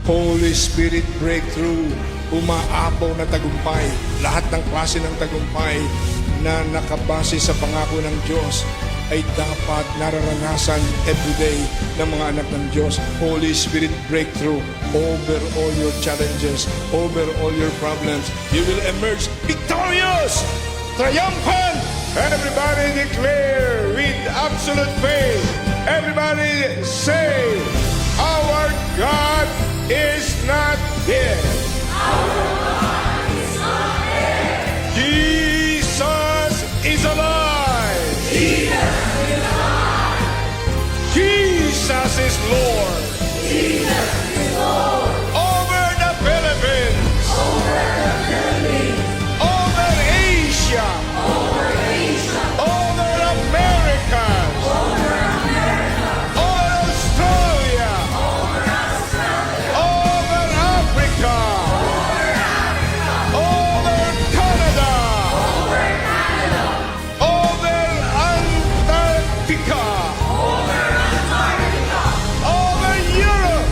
Holy Spirit breakthrough, umaapaw na tagumpay, lahat ng klase ng tagumpay na nakabase sa pangako ng Diyos ay dapat nararanasan everyday ng mga anak ng Diyos. Holy Spirit breakthrough over all your challenges, over all your problems. You will emerge victorious, triumphant. Everybody declare with absolute faith. Everybody say, our God is not dead. Jesus is alive. Jesus is Lord. Over the Philippines. Over Asia. Over America. Over Australia. Over Africa. Over Canada. Over Antarctica. Over Europe.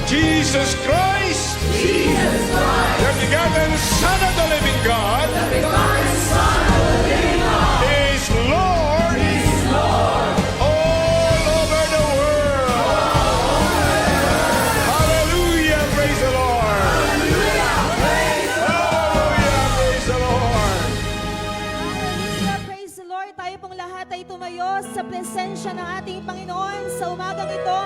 Jesus Christ, the begotten Son of the living God, is Lord all over the world. Hallelujah, praise the Lord. Hallelujah, praise the Lord. Hallelujah, praise the Lord. Tayo pong lahat ay tumayo sa presensya ng ating Panginoon sa umagang ito.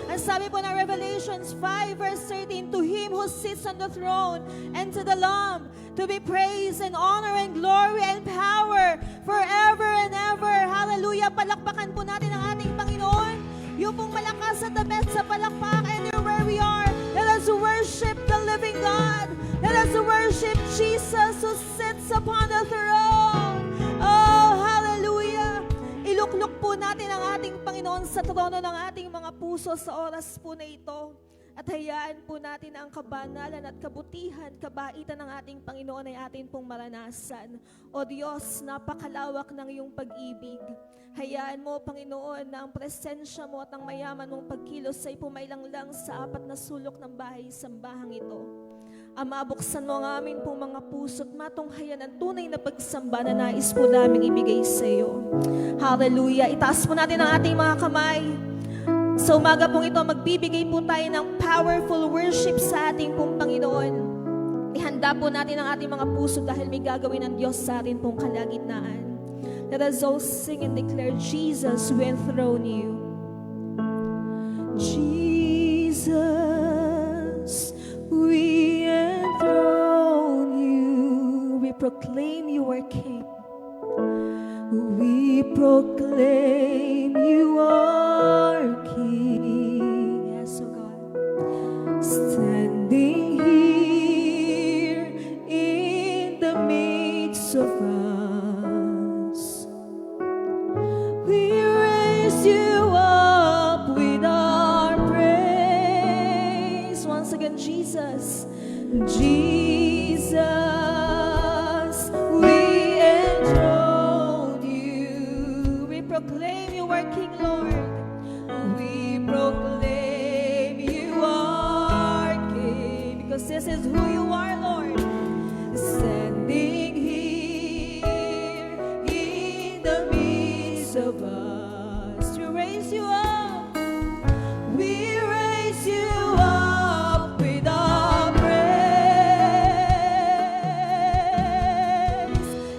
Ang sabi po ng Revelations 5 verse 13, to Him who sits on the throne and to the Lamb, to be praise and honor and glory and power forever and ever. Hallelujah. Palakpakan po natin ang ating Panginoon. Yung pong malakas at the best sa palakpak, and where we are, let us worship the living God. Let us worship Jesus who sits upon the throne. Oh, hallelujah. Iluklok po natin ang ating Panginoon sa trono ng ating mga puso sa oras po na ito. At hayaan po natin ang kabanalan at kabutihan, kabaitan ng ating Panginoon ay atin pong maranasan. O Diyos, napakalawak ng iyong pag-ibig. Hayaan mo, Panginoon, na ang presensya mo at ang mayaman mong pagkilos ay pumailanglang sa apat na sulok ng bahay-sambahang ito. Ama, buksan mo ang amin pong mga puso at matunghayan ang tunay na pagsamba na nais po namin ibigay sa iyo. Hallelujah. Itaas po natin ang ating mga kamay. Sa umaga pong ito, magbibigay po tayo ng powerful worship sa ating pong Panginoon. Ihanda po natin ang ating mga puso dahil may gagawin ng Diyos sa ating pong kalagitnaan. Let us all sing and declare, Jesus, we enthrone you. Jesus, we enthrone you. We proclaim you are King. We proclaim you are King. Yes, oh God. Standing here in the midst of us, we raise you up with our praise. Once again, Jesus. Jesus, we enthrone you. We proclaim you are King, Lord. We proclaim you are King, because this is who you are, Lord. Standing here in the midst of us, we raise you up. We raise you up with our praise.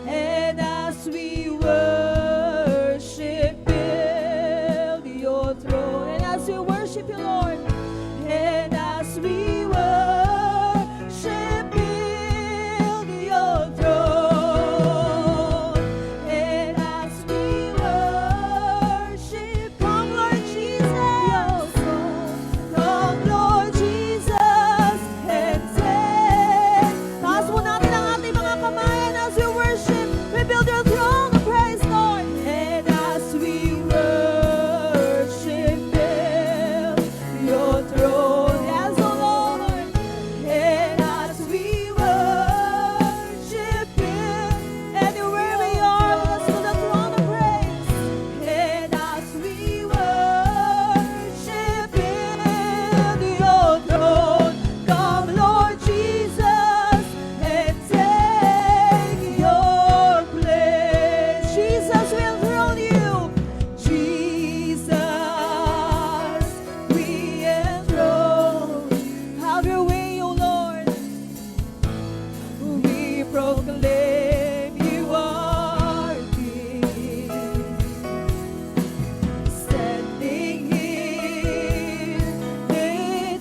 And as we worship, build your throne. And as we worship you, Lord, and as we worship,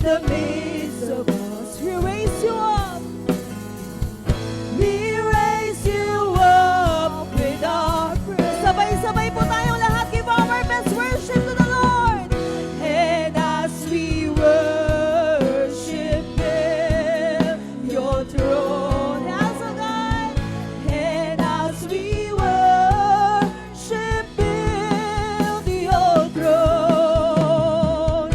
the midst of us. We raise you up. We raise you up with our praise. Sabay-sabay po tayong lahat. Give our best worship to the Lord. And as we worship Him, your throne has a God. And as we worship Him, your throne.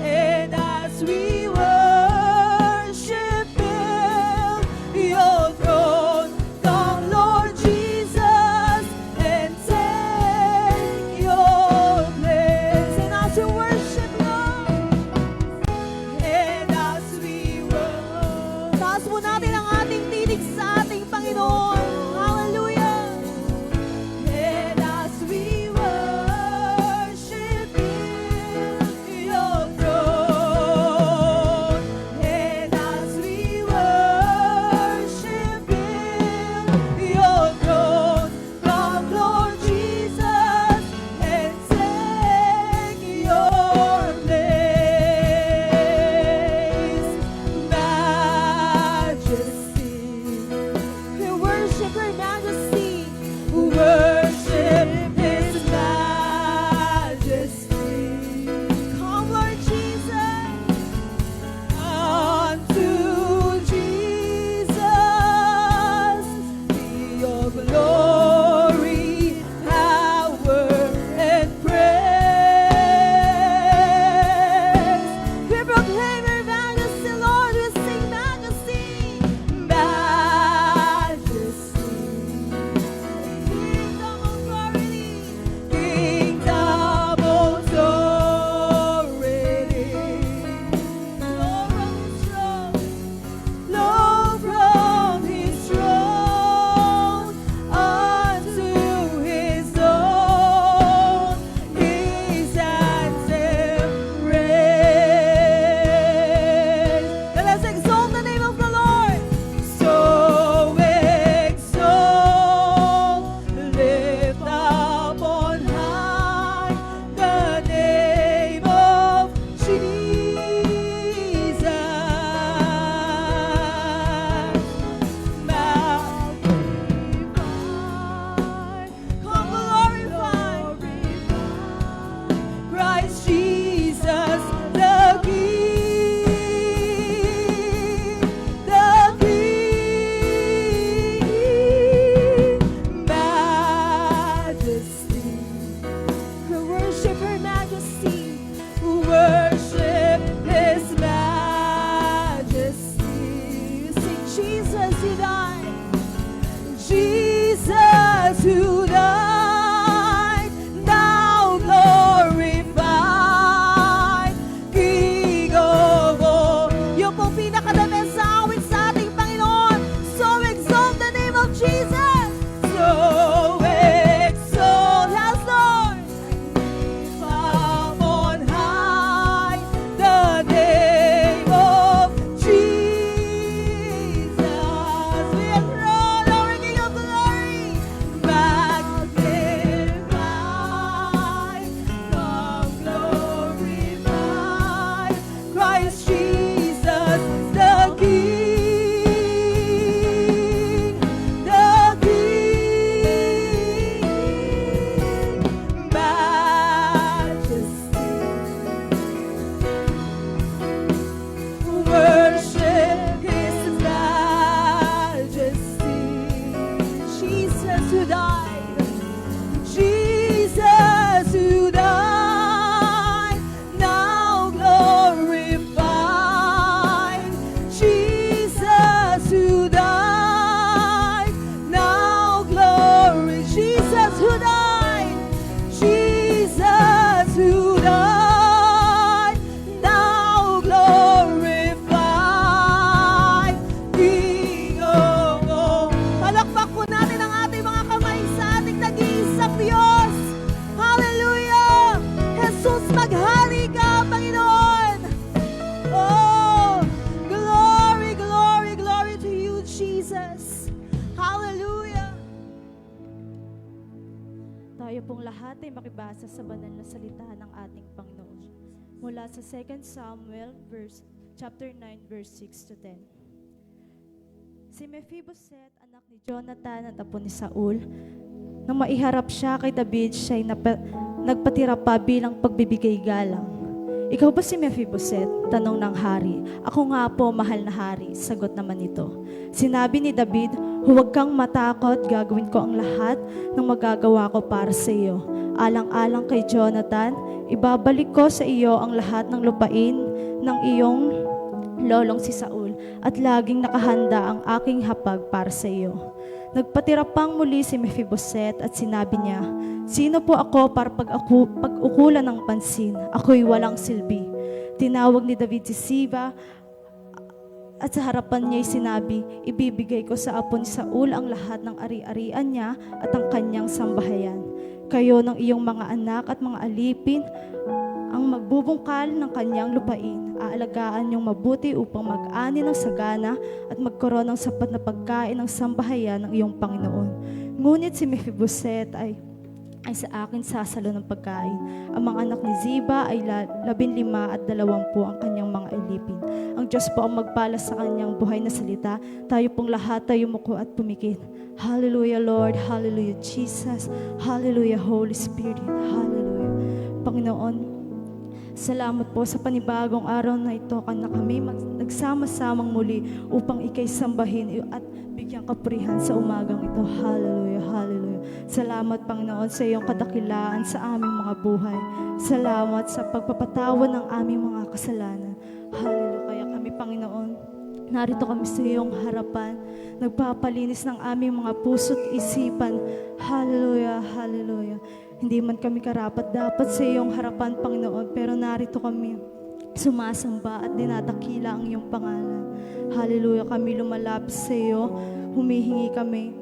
And as we worship Him, your throne. Come, Lord Jesus, and take your place. And as we worship Lord, and as we worship, taas po natin ang ating tinig sa ating Panginoon. Hallelujah. And as we worship Him, your throne. And as we worship Him, your throne. Come, Lord Jesus, and take your place. Majesty, we worship Your Majesty. We worship His Majesty. Come, Lord Jesus, unto Jesus be your glory, power, and praise. We proclaim Your Majesty, Lord. We sing Majesty, Majesty. Kingdom authority, kingdom authority. Flow from His throne unto His throne. His anthem praise. Let us exalt the name of the Lord. So exalt, lift up on high the name of Jesus. Magnify, come glorify Christ Jesus, the King, the King. Majesty, we worship Her Majesty. We worship His Majesty. Sing Jesus, You died. Jesus who died, now glorified, King of all. Yung pong pinakadami sa awit sa ating Panginoon. So exalt the name of Jesus. So exalt, yes Lord. Up on high the name of Jesus. We exalt our King of glory. Magnify, come glorify Christ Jesus, the King, the King. Majesty, worship His Majesty. Jesus who died, Jesus who died, now glorified. Jesus who died, now glory. Jesus who died, Jesus who died, now glorified, King of all. Palakpak po natin ang ating mga kamay sa ating nag-iisang Diyos. Hallelujah! Jesus, maghari ka, Panginoon. Oh, glory, glory, glory to You, Jesus. Hallelujah! Tayo pong lahat ay makibasa sa banal na salita ng ating Panginoon. Mula sa 2 Samuel verse chapter 9, verse 6 to 10. Si Mephibosheth, anak ni Jonathan at apo ni Saul, nang maiharap siya kay David, siya'y nagpatira pa bilang pagbibigay galang. Ikaw ba si Mephibosheth? Tanong ng hari. Ako nga po, mahal na hari. Sagot naman ito. Sinabi ni David, huwag kang matakot, gagawin ko ang lahat ng magagawa ko para sa iyo. Alang-alang kay Jonathan, ibabalik ko sa iyo ang lahat ng lupain ng iyong lolong si Saul at laging nakahanda ang aking hapag para sa iyo. Nagpatira pang muli si Mephibosheth at sinabi niya, sino po ako para pag-ukulan ng pansin? Ako'y walang silbi. Tinawag ni David si Siba at sa harapan niya'y sinabi, ibibigay ko sa apo ni Saul ang lahat ng ari-arian niya at ang kanyang sambahayan. Kayo ng iyong mga anak at mga alipin ang magbubungkal ng kanyang lupain. Aalagaan niyong mabuti upang mag-ani ng sagana at magkaroon ng sapat na pagkain ng sambahayan ng iyong Panginoon. Ngunit si Mephibosheth ay sa akin sasalo ng pagkain. Ang mga anak ni Ziba ay 15 at 20 ang kanyang mga alipin. Ang Diyos po ang magpala sa kanyang buhay na salita. Tayo pong lahat tayo muko at pumikit. Hallelujah, Lord. Hallelujah, Jesus. Hallelujah, Holy Spirit. Hallelujah. Panginoon, salamat po sa panibagong araw na ito na kami nagsama-samang muli upang ikay sambahin at bigyan kapurihan sa umagang ito. Hallelujah, hallelujah. Salamat, Panginoon, sa iyong kadakilaan sa aming mga buhay. Salamat sa pagpapatawan ng aming mga kasalanan. Hallelujah. Kaya kami, Panginoon, narito kami sa iyong harapan, nagpapalinis ng aming mga puso't isipan. Hallelujah, hallelujah. Hindi man kami karapat dapat sa iyong harapan, Panginoon, pero narito kami sumasamba at dinadakila ang iyong pangalan. Hallelujah, kami lumalapit sa iyo, humihingi kami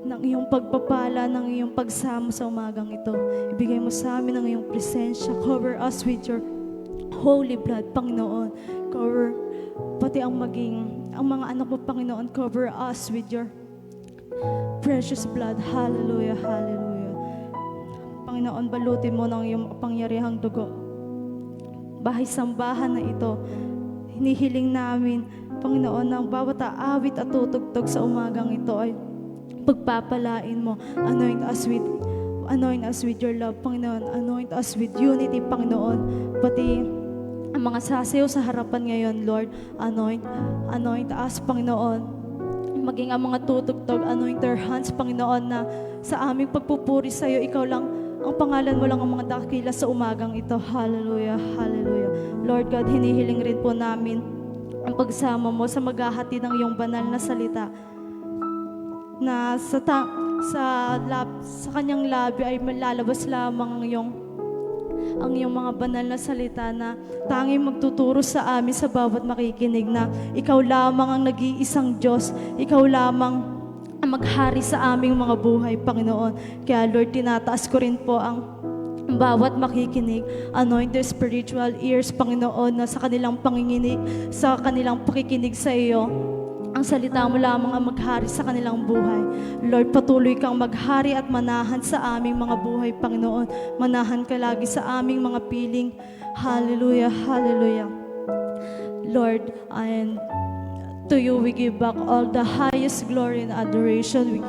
ng iyong pagpapala, ng iyong pagsama sa umagang ito. Ibigay mo sa amin ang iyong presensya. Cover us with your holy blood, Panginoon. Cover pati ang mga anak mo, Panginoon. Cover us with your precious blood. Hallelujah, hallelujah. Panginoon, balutin mo ng iyong kapangyarihang dugo. Bahay-sambahan na ito, hinihiling namin, Panginoon, ng bawat aawit at tutugtog sa umagang ito ay pagpapalain mo. Anoint us with your love, Panginoon. Anoint us with unity, Panginoon. Pati ang mga sasayaw sa harapan ngayon, Lord, anoint us, Panginoon. Maging ang mga tutugtog, anoint their hands, Panginoon, na sa aming pagpupuri sa iyo, ikaw lang, ang pangalan mo lang ang mga dakila sa umagang ito. Hallelujah, hallelujah. Lord God, hinihiling rin po namin ang pagsama mo sa maghahati ng iyong banal na salita na sa kanyang labi ay malalabas lamang ang iyong mga banal na salita na tanging magtuturo sa amin sa bawat makikinig na ikaw lamang ang nag-iisang Diyos, ikaw lamang ang maghari sa aming mga buhay, Panginoon. Kaya Lord, tinataas ko rin po ang bawat makikinig. Anoint their spiritual ears, Panginoon, na sa kanilang panginginig, sa kanilang pakikinig sa iyo, ang salita mo lamang ang maghari sa kanilang buhay. Lord, patuloy kang maghari at manahan sa aming mga buhay, Panginoon. Manahan ka lagi sa aming mga piling. Hallelujah, hallelujah. Lord, and to you we give back all the highest glory and adoration.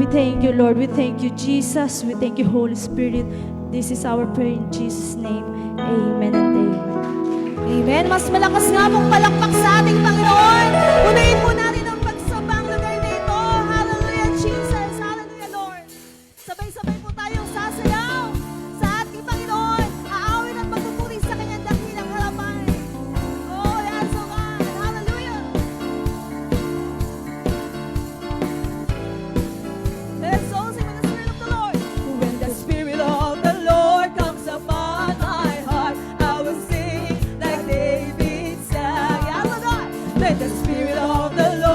We thank you, Lord. We thank you, Jesus. We thank you, Holy Spirit. This is our prayer in Jesus' name. Amen and amen. Amen. Mas malakas nga pong palakpak sa ating Panginoon. Unahin po natin ang pagsambang lugar na ito. Hallelujah, Jesus. Hallelujah, Lord. Sabay-sabay po tayong sasayaw sa ating Panginoon. Aawin at magpupuri sa kanyang dakilang harapan. Oh, yes, oh God. Hallelujah. Let's all sing with the Spirit of the Lord. When the Spirit of the Lord comes upon my heart, I will sing like David sang. Yes, oh God. Let the Spirit of the Lord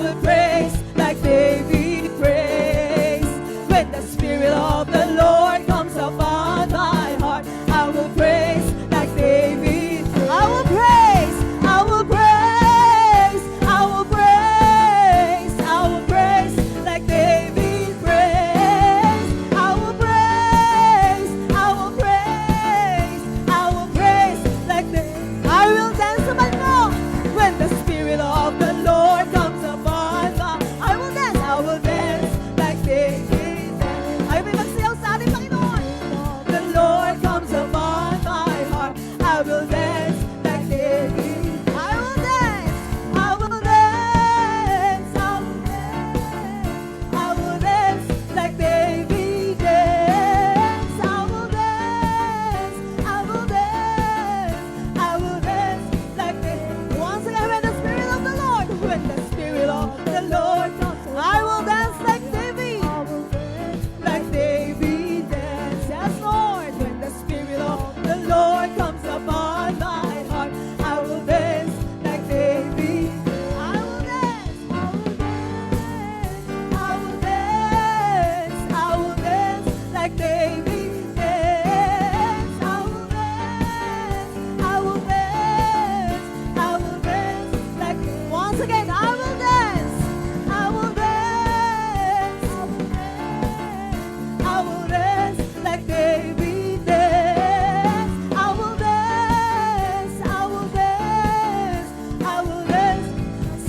will praise like David praised. When the Spirit of the Lord comes upon my heart, I will praise like David. I will praise, I will praise, I will praise, I will praise like David praised. I will praise, I will praise, I will praise like David. I will dance naman mo when the Spirit of the Lord comes upon my. I will dance like David. Ay, may magsayaw sa ating Panginoon. The Lord comes upon my heart. I will dance like David. I will dance, I will dance, I will dance, I will dance like David dance. I will dance, I will dance, I will dance like David. Once again, when the Spirit of the Lord, when the Spirit of the Lord comes, I will dance like David. Like David dance, yes Lord. When the Spirit of the Lord comes upon my heart, I will dance like David. I will dance, I will dance, I will dance, I will dance like David dance. I will dance, I will dance, I will dance like. Once again, I will dance, I will dance, I will dance, I will dance like David dance. I will dance, I will dance, I will dance.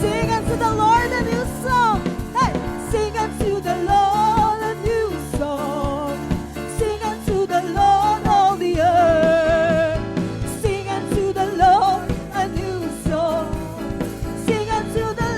Sing unto the Lord a new song. Hey, sing unto the Lord a new song. Sing unto the Lord all the earth. Sing unto the Lord a new song. Sing unto the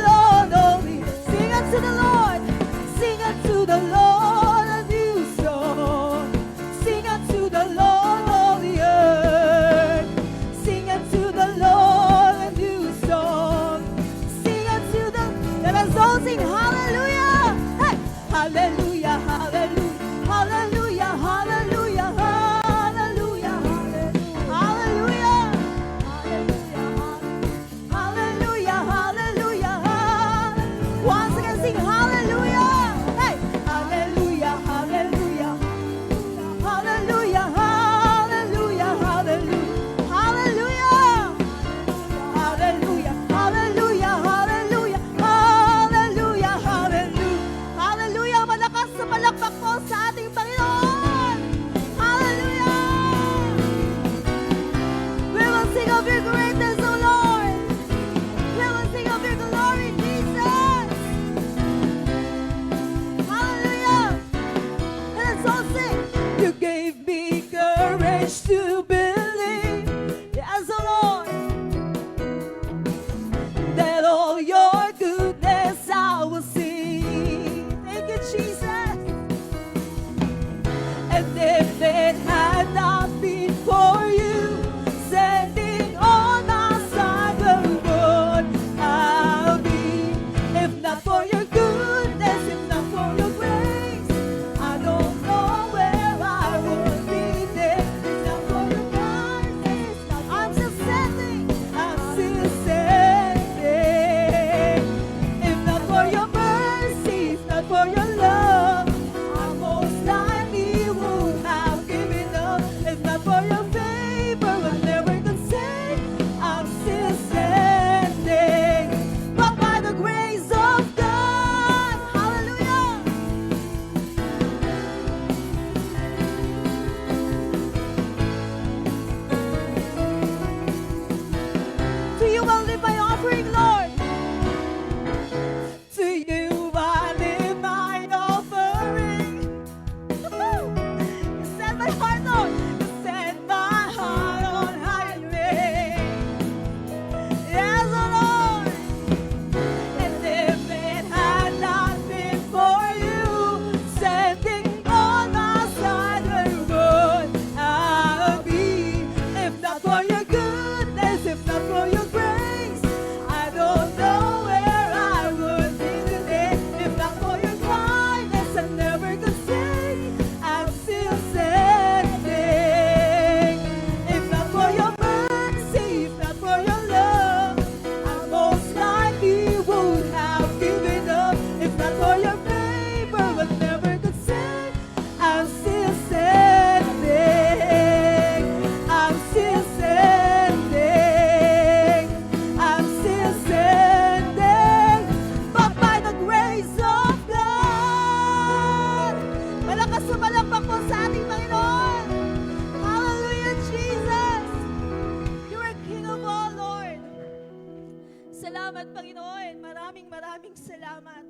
Panginoon, maraming salamat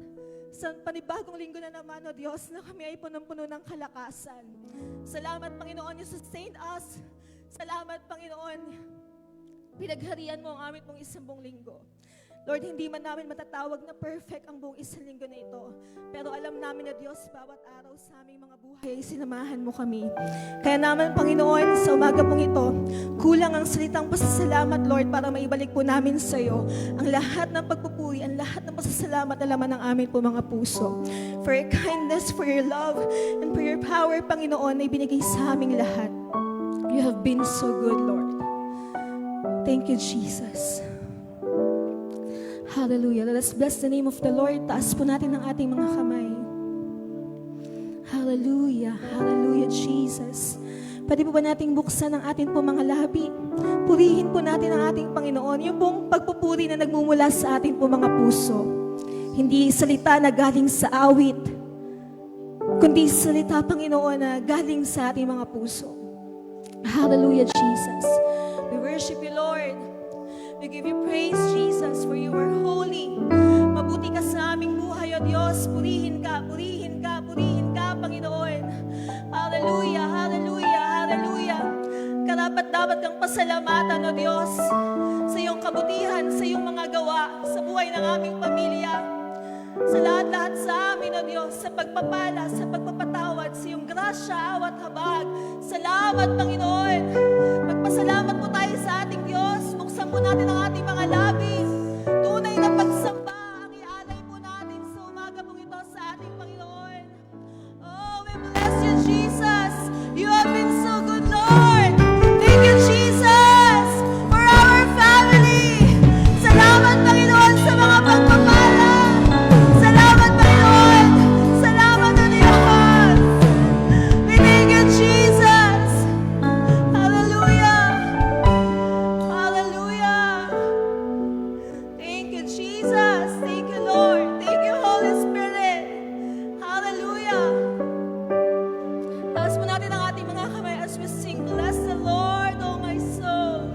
sa panibagong linggo na naman, O Diyos, na kami ay punong-puno ng kalakasan. Salamat, Panginoon, you sustain us. Salamat, Panginoon, pinagharian mo ang amin pong isang buong linggo. Lord, hindi man namin matatawag na perfect ang buong isang linggo na ito. Pero alam namin na Diyos, bawat araw sa aming mga buhay ay sinamahan mo kami. Kaya naman, Panginoon, sa umaga pong ito, kulang ang salitang pasasalamat, Lord, para maibalik po namin sa iyo ang lahat ng pagpupuri, ang lahat ng pasasalamat na laman ng amin po mga puso. For your kindness, for your love, and for your power, Panginoon, na ibinigay sa aming lahat. You have been so good, Lord. Thank you, Jesus. Hallelujah. Let us bless the name of the Lord. Taas po natin ang ating mga kamay. Hallelujah. Hallelujah, Jesus. Pwede po ba nating buksan ang ating po mga labi? Purihin po natin ang ating Panginoon. Yung pong pagpupuri na nagmumula sa ating po mga puso. Hindi salita na galing sa awit, kundi salita, Panginoon, na galing sa ating mga puso. Hallelujah, Jesus. We worship you, Lord. We give you praise, Jesus, for you are holy. Mabuti ka sa aming buhay, O Diyos. Purihin ka, purihin ka, purihin ka, Panginoon. Hallelujah, hallelujah, hallelujah. Karapat-dapat kang pasalamatan, O Diyos, sa iyong kabutihan, sa iyong mga gawa, sa buhay ng aming pamilya, sa lahat-lahat sa amin, O Diyos, sa pagpapala, sa pagpapatawad, sa iyong grasya, awat habag. Salamat, Panginoon. Magpasalamat po tayo sa ating Diyos. Buksan po natin ang ating mga labi. Tunay na pagsamba ang ialay po natin sa umaga pong ito sa ating Panginoon. Oh, we bless you, Jesus. You have been so good, Lord. Thank you, Jesus, for our family. Salamat, Panginoon, sa mga pagpapala. Salamat, Panginoon. Salamat, O Diyos. We thank you, Jesus. Hallelujah. Hallelujah. Thank you, Jesus. Thank you, Lord. Thank you, Holy Spirit. Hallelujah. Taas mo natin ang ating mga kamay as we sing, bless the Lord, oh my soul.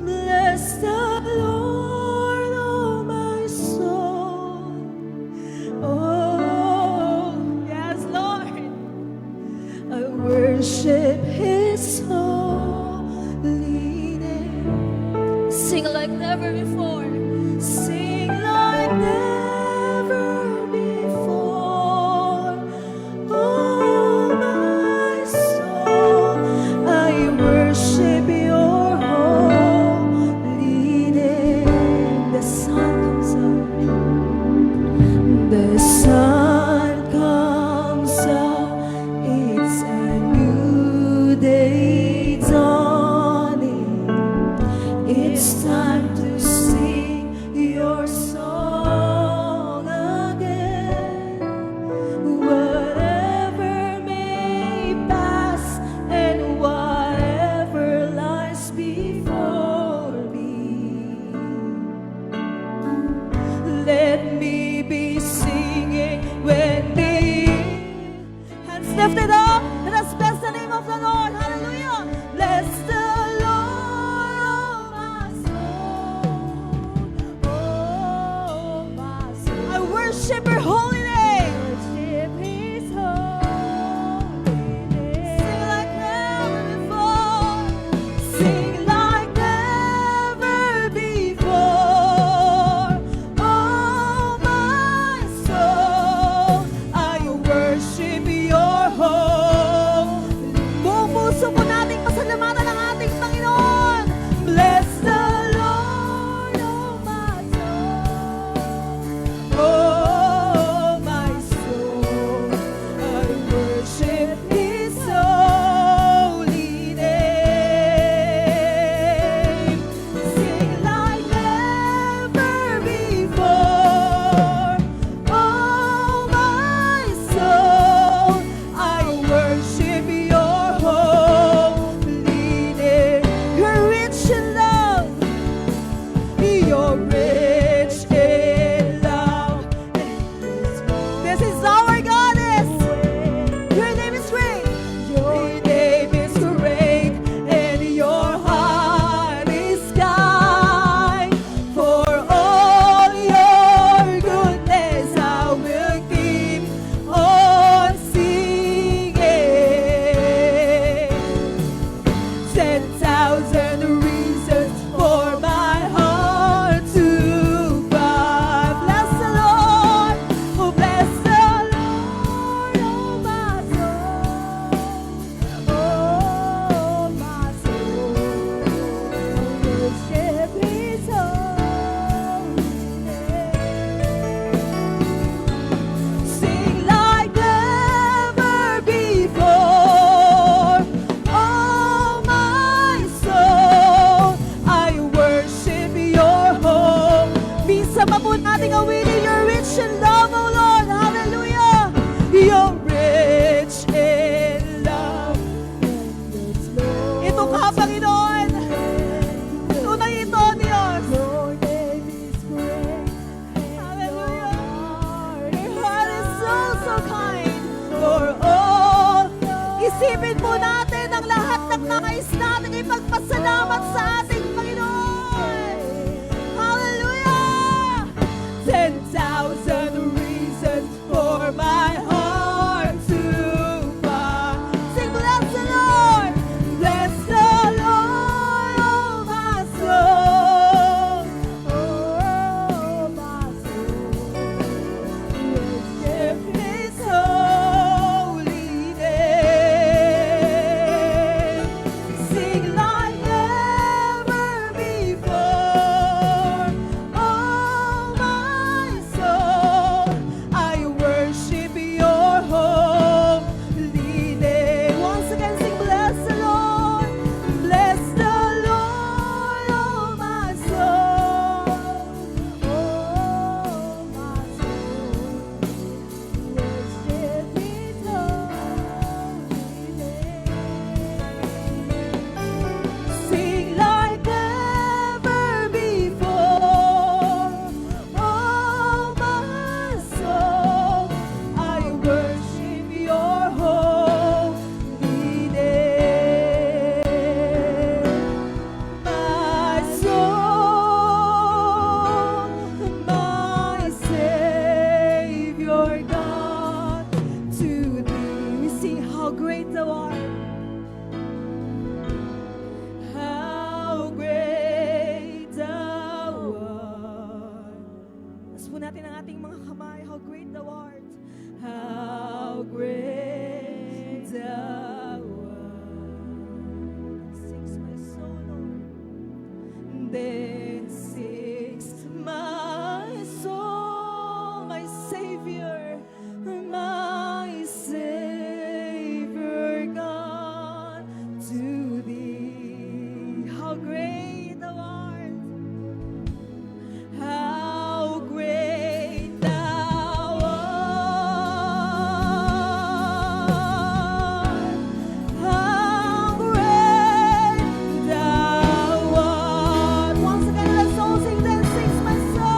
Bless the Lord, oh my soul. Oh, yes, Lord. I worship His holy name. Sing like never before. Sing like never before. Oh, my soul, I worship your holy name. The sun comes up. The sun comes up. It's a new day dawning. It's time to sing your song again. Whatever may pass and whatever lies before me, let me be singing when the hands lifted up. Let us bless the name of the Lord. Hallelujah. Bless the Lord, oh my soul. Oh my soul. I worship your holy name. Worship His holy name. Sing like never before. Sing like never before. Oh my soul, I worship your holy. Buong puso po nating pasalamatan ang ating Panginoon. Bless the Lord, oh my soul. Oh Isipin po natin ang lahat ng nais natin ipagpasalamat sa ating Panginoon. Hallelujah! 10,000 reasons for my heart to find. Sing, bless the Lord! Bless the Lord, oh my soul. Oh, my soul. Worship His holy name. Sing like never before. Oh, my soul, I worship your holy name. Once again, sing, bless the Lord. Bless the Lord, oh, my soul. Oh, my soul. Worship His holy name. Sing like never before. Oh, my soul, I worship your holy name. My soul, my Savior God, to thee we sing how great thou art. How great thou art. Taas po natin ang ating mga kamay. How great thou art. How great thou art. Sings my soul, Lord. Then sings my soul, my Savior, my Savior God, to thee. How great thou art. How great thou art. How great thou art. Once again, let's all sing. Then sings my soul.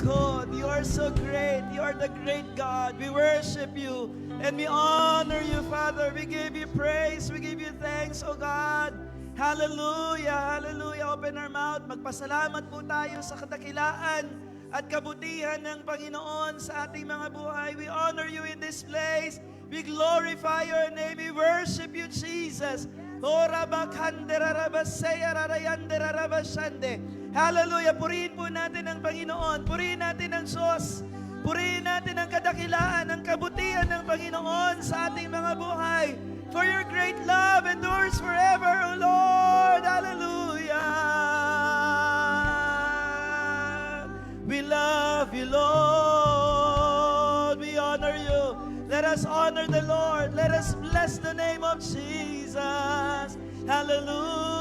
good. You are so great. You are the great God. We worship you and we honor you, Father. We give you praise. We give you thanks, oh God. Hallelujah. Hallelujah. Open our mouth. Magpasalamat po tayo sa kadakilaan at kabutihan ng Panginoon sa ating mga buhay. We honor you in this place. We glorify your name. We worship you, Jesus. Hallelujah. Purihin po natin ang Panginoon. Purihin natin ang Diyos. Purihin natin ang kadakilaan, ang kabutihan ng Panginoon sa ating mga buhay. For your great love endures forever, O Lord. Hallelujah. We love you, Lord. We honor you. Let us honor the Lord. Let us bless the name of Jesus. Hallelujah.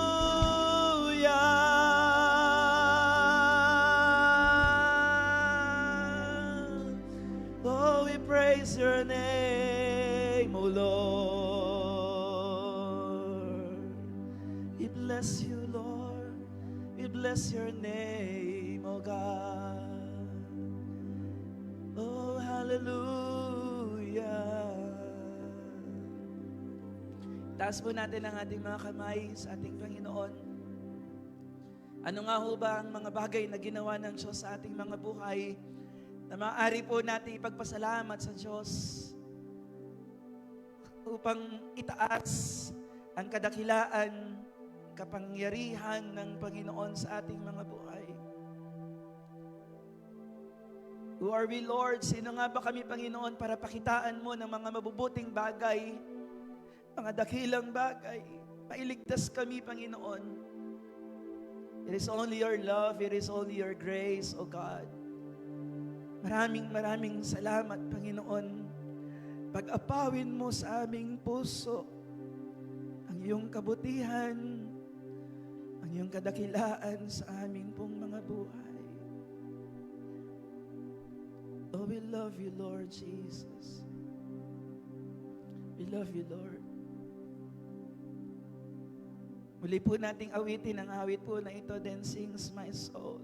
Oh, we praise your name, O Lord. We bless you, Lord. We bless your name, O God. Oh, hallelujah. Taas po natin ang ating mga kamay sa ating Panginoon. Ano nga ho ba ang mga bagay na ginawa ng Diyos sa ating mga buhay na maaari po natin ipagpasalamat sa Diyos upang itaas ang kadakilaan, kapangyarihan ng Panginoon sa ating mga buhay. Who are we, Lord? Sino nga ba kami, Panginoon, para pakitaan mo ng mga mabubuting bagay, mga dakilang bagay? Mailigtas kami, Panginoon. It is only your love, it is only your grace, O God. Maraming salamat, Panginoon. Pag-apawin mo sa aming puso ang iyong kabutihan, ang iyong kadakilaan sa aming pong mga buhay. Oh, we love you, Lord Jesus. We love you, Lord. Muli po nating awitin ang awit po na ito, Then Sings My Soul.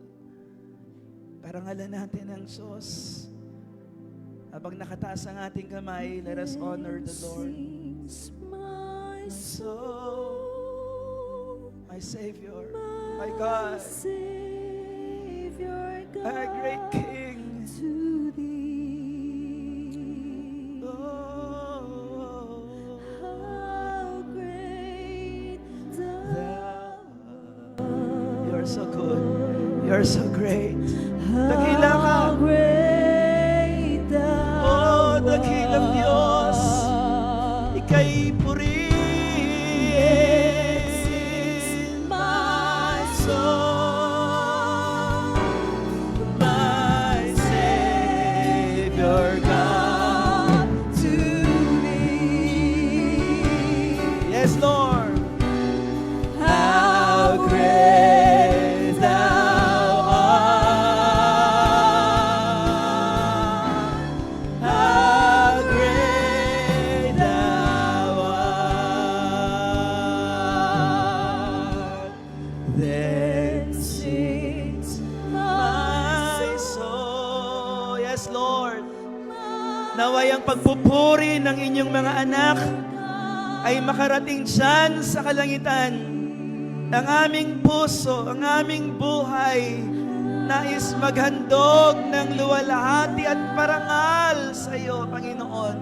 Parangalan natin ang Diyos. Habang nakataas ang ating kamay, let us honor the Lord. Sings my soul, my Savior, my God, Savior God, our great King. to thee. Oh, How great thou you're so good. You're so great. Dakila ka. How great thou Oh, dakilang Diyos. Ika'y purihin. my soul, my Savior God. to thee. Yes, Lord. How great thou art. How great thou art. Then sings my soul. Yes, Lord. Naway ang pagpupuri ng inyong mga anak ay makarating dyan sa kalangitan. Ang aming puso, ang aming buhay, nais maghandog ng luwalhati at parangal sa iyo, Panginoon.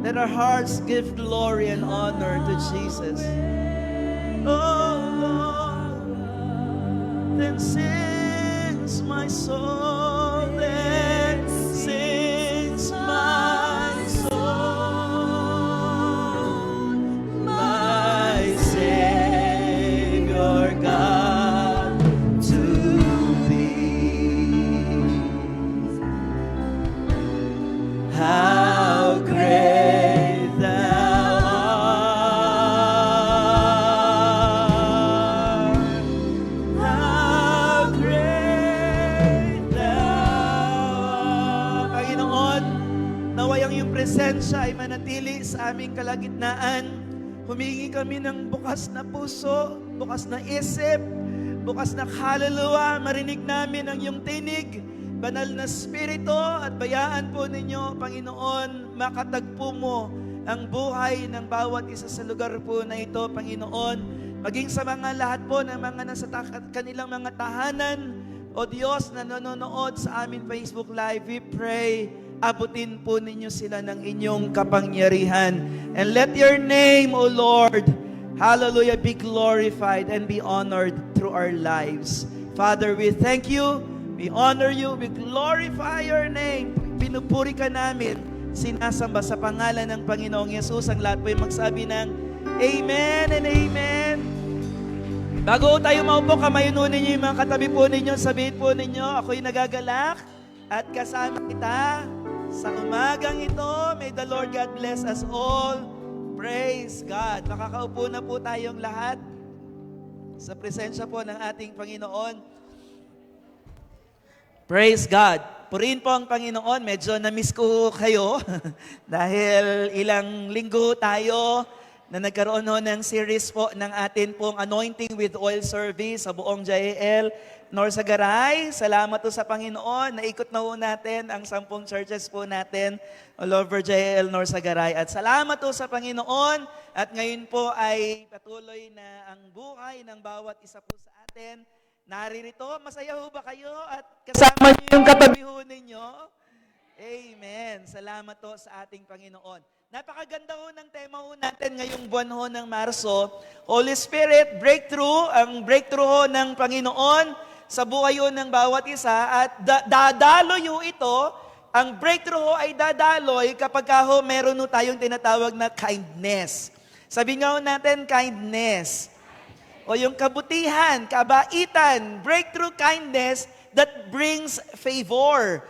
Let our hearts give glory and honor to Jesus. Oh, Lord, then sings my soul, then sings my soul, my Savior God, to thee. How great thou art. How great thou art. Panginoon, naway ang iyong presensya ay manatili sa aming kalagitnaan. Humingi kami ng bukas na puso, bukas na isip, bukas na kaluluwa. Marinig namin ang iyong tinig. banal na spirito at bayaan po ninyo, Panginoon, makatagpo mo ang buhay ng bawat isa sa lugar po na ito, Panginoon. Maging sa mga lahat po ng mga nasa kanilang mga tahanan, o Diyos na nanonood sa amin Facebook Live, we pray, abutin po ninyo sila ng inyong kapangyarihan. And let your name, O Lord, hallelujah, be glorified and be honored through our lives. Father, we thank you, we honor you, we glorify your name. Pinupuri ka namin, sinasamba sa pangalan ng Panginoong Yesus. Ang lahat po yung magsabi ng Amen and Amen. Bago tayo maupo, kamayununin niyo yung mga katabi po ninyo, sabihin po ninyo, ako'y nagagalak at kasama kita sa umagang ito. May the Lord God bless us all. Praise God. Makakaupo na po tayong lahat sa presensya po ng ating Panginoon. Praise God. Purihin po ang Panginoon. Medyo na-miss ko kayo dahil ilang linggo tayo na nagkaroon ng series po ng atin pong Anointing with Oil service sa buong JAL Norsagaray. Salamat po sa Panginoon. Naikot na po natin ang 10 churches po natin all over JAL Norsagaray. At salamat po sa Panginoon. At ngayon po ay patuloy na ang buhay ng bawat isa po sa atin. Naririto, masaya ho ba kayo? At kasama niyo yung katabi ho ninyo? Amen. Salamat po sa ating Panginoon. Napakaganda ho ng tema ho natin ngayong buwan ho ng Marso. Holy Spirit, breakthrough, ang breakthrough ho ng Panginoon sa buhay ho ng bawat isa. At dadaloy ho ito, ang breakthrough ho ay dadaloy kapag ho meron ho tayong tinatawag na kindness. Sabi nga ho natin, kindness. O yung kabutihan, kabaitan, breakthrough kindness that brings favor.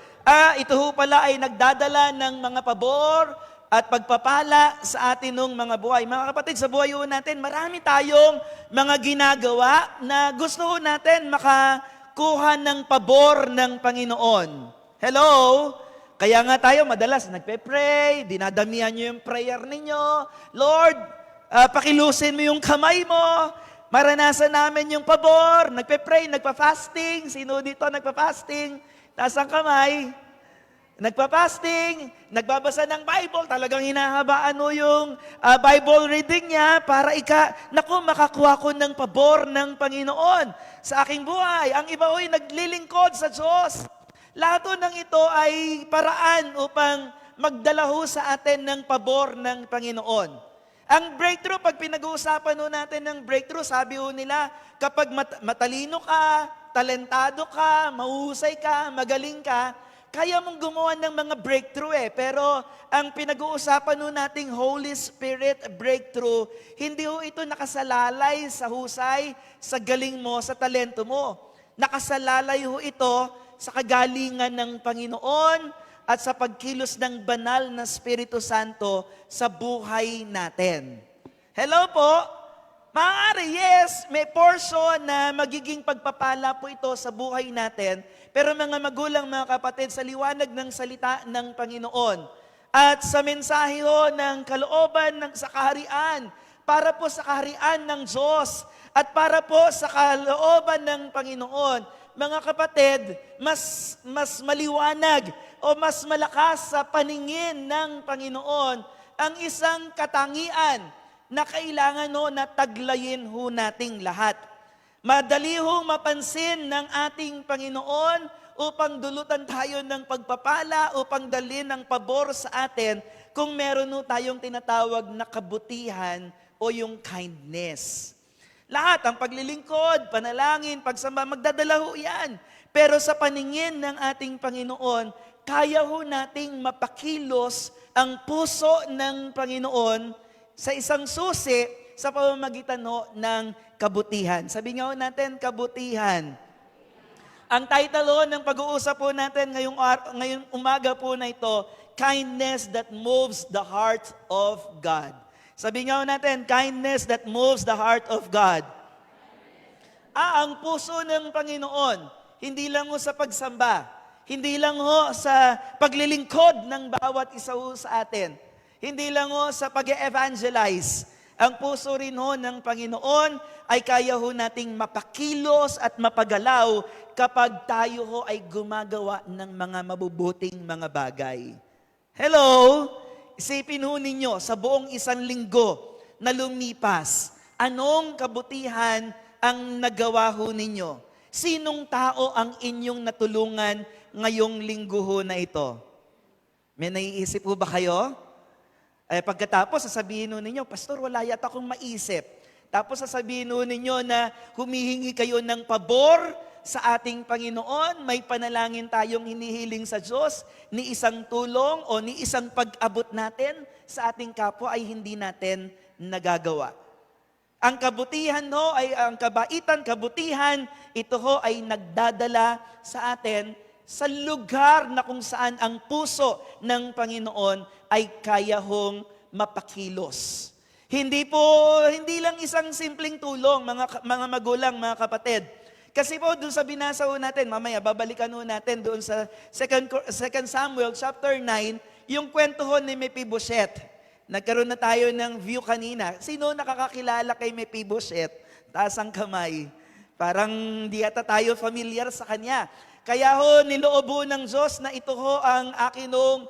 Ito ho pala ay nagdadala ng mga pabor at pagpapala sa atin ng mga buhay. Mga kapatid, sa buhay ho natin, marami tayong mga ginagawa na gusto ho natin makakuha ng pabor ng Panginoon. Hello? Kaya nga tayo madalas nagpe-pray, dinadamihan nyo yung prayer ninyo. Lord, pakilusin mo yung kamay mo. Maranasan namin yung pabor, nagpe-pray, nagpa-fasting. Sino dito nagpa-fasting? Taas ang kamay. Nagpa-fasting, nagbabasa ng Bible, talagang hinahabaan mo yung Bible reading niya para makakuha ko ng pabor ng Panginoon sa aking buhay. Ang iba ay naglilingkod sa Diyos. Lahat ng ito ay paraan upang magdala ho sa atin ng pabor ng Panginoon. Ang breakthrough, pag pinag-uusapan ho natin ng breakthrough, sabi ho nila, kapag matalino ka, talentado ka, mahusay ka, magaling ka, kaya mong gumawa ng mga breakthrough Pero ang pinag-uusapan ho nating Holy Spirit breakthrough, hindi ho ito nakasalalay sa husay, sa galing mo, sa talento mo. Nakasalalay ho ito sa kagalingan ng Panginoon at sa pagkilos ng banal na Espiritu Santo sa buhay natin. Hello po? Maaari, yes, may portion na magiging pagpapala po ito sa buhay natin. Pero mga magulang, mga kapatid, sa liwanag ng salita ng Panginoon at sa mensahe ho ng kalooban sa kaharian, para po sa kaharian ng Diyos at para po sa kalooban ng Panginoon, mga kapatid, mas maliwanag o mas malakas sa paningin ng Panginoon ang isang katangian na kailangan ho na taglayin ho nating lahat. Madali hong mapansin ng ating Panginoon upang dulutan tayo ng pagpapala, upang dalhin ng pabor sa atin kung meron ho tayong tinatawag na kabutihan o yung kindness. Lahat, ang paglilingkod, panalangin, pagsamba, magdadala ho yan. Pero sa paningin ng ating Panginoon, kaya ho nating mapakilos ang puso ng Panginoon sa isang susi sa pamamagitan ho ng kabutihan. Sabi nga ho natin, kabutihan. Ang title ho ng pag-uusap po natin ngayong umaga po na ito, kindness that moves the heart of God. Sabi nga ho natin, kindness that moves the heart of God. Ang puso ng Panginoon, hindi lang ho sa pagsamba, hindi lang ho sa paglilingkod ng bawat isa ho sa atin, hindi lang ho sa pag-evangelize. Ang puso rin ho ng Panginoon ay kaya ho nating mapakilos at mapagalaw kapag tayo ho ay gumagawa ng mga mabubuting mga bagay. Hello? Isipin ho ninyo, sa buong isang linggo na lumipas, anong kabutihan ang nagawa ho ninyo? Sinong tao ang inyong natulungan ngayong linggo ho na ito? May naiisip po ba kayo? Pagkatapos, sasabihin ho ninyo, Pastor, wala yata akong maisip. Tapos sasabihin ho ninyo na humihingi kayo ng pabor sa ating Panginoon, may panalangin tayong hinihiling sa Diyos, ni isang tulong o ni isang pag-abot natin sa ating kapwa ay hindi natin nagagawa. Ang kabutihan ho ay ang kabaitan, kabutihan, ito ho ay nagdadala sa atin sa lugar na kung saan ang puso ng Panginoon ay kaya hong mapakilos. Hindi lang isang simpleng tulong, mga magulang, mga kapatid. Kasi po, doon sa binasa ho natin, mamaya babalikan ho natin doon sa 2 Samuel chapter 9, yung kwento ho ni Mephibosheth. Nagkaroon na tayo ng view kanina. Sino nakakakilala kay Mephibosheth? Taas ang kamay. Parang di ata tayo familiar sa kanya. Kaya ho, niloob ho ng Diyos na ito ho ang akinong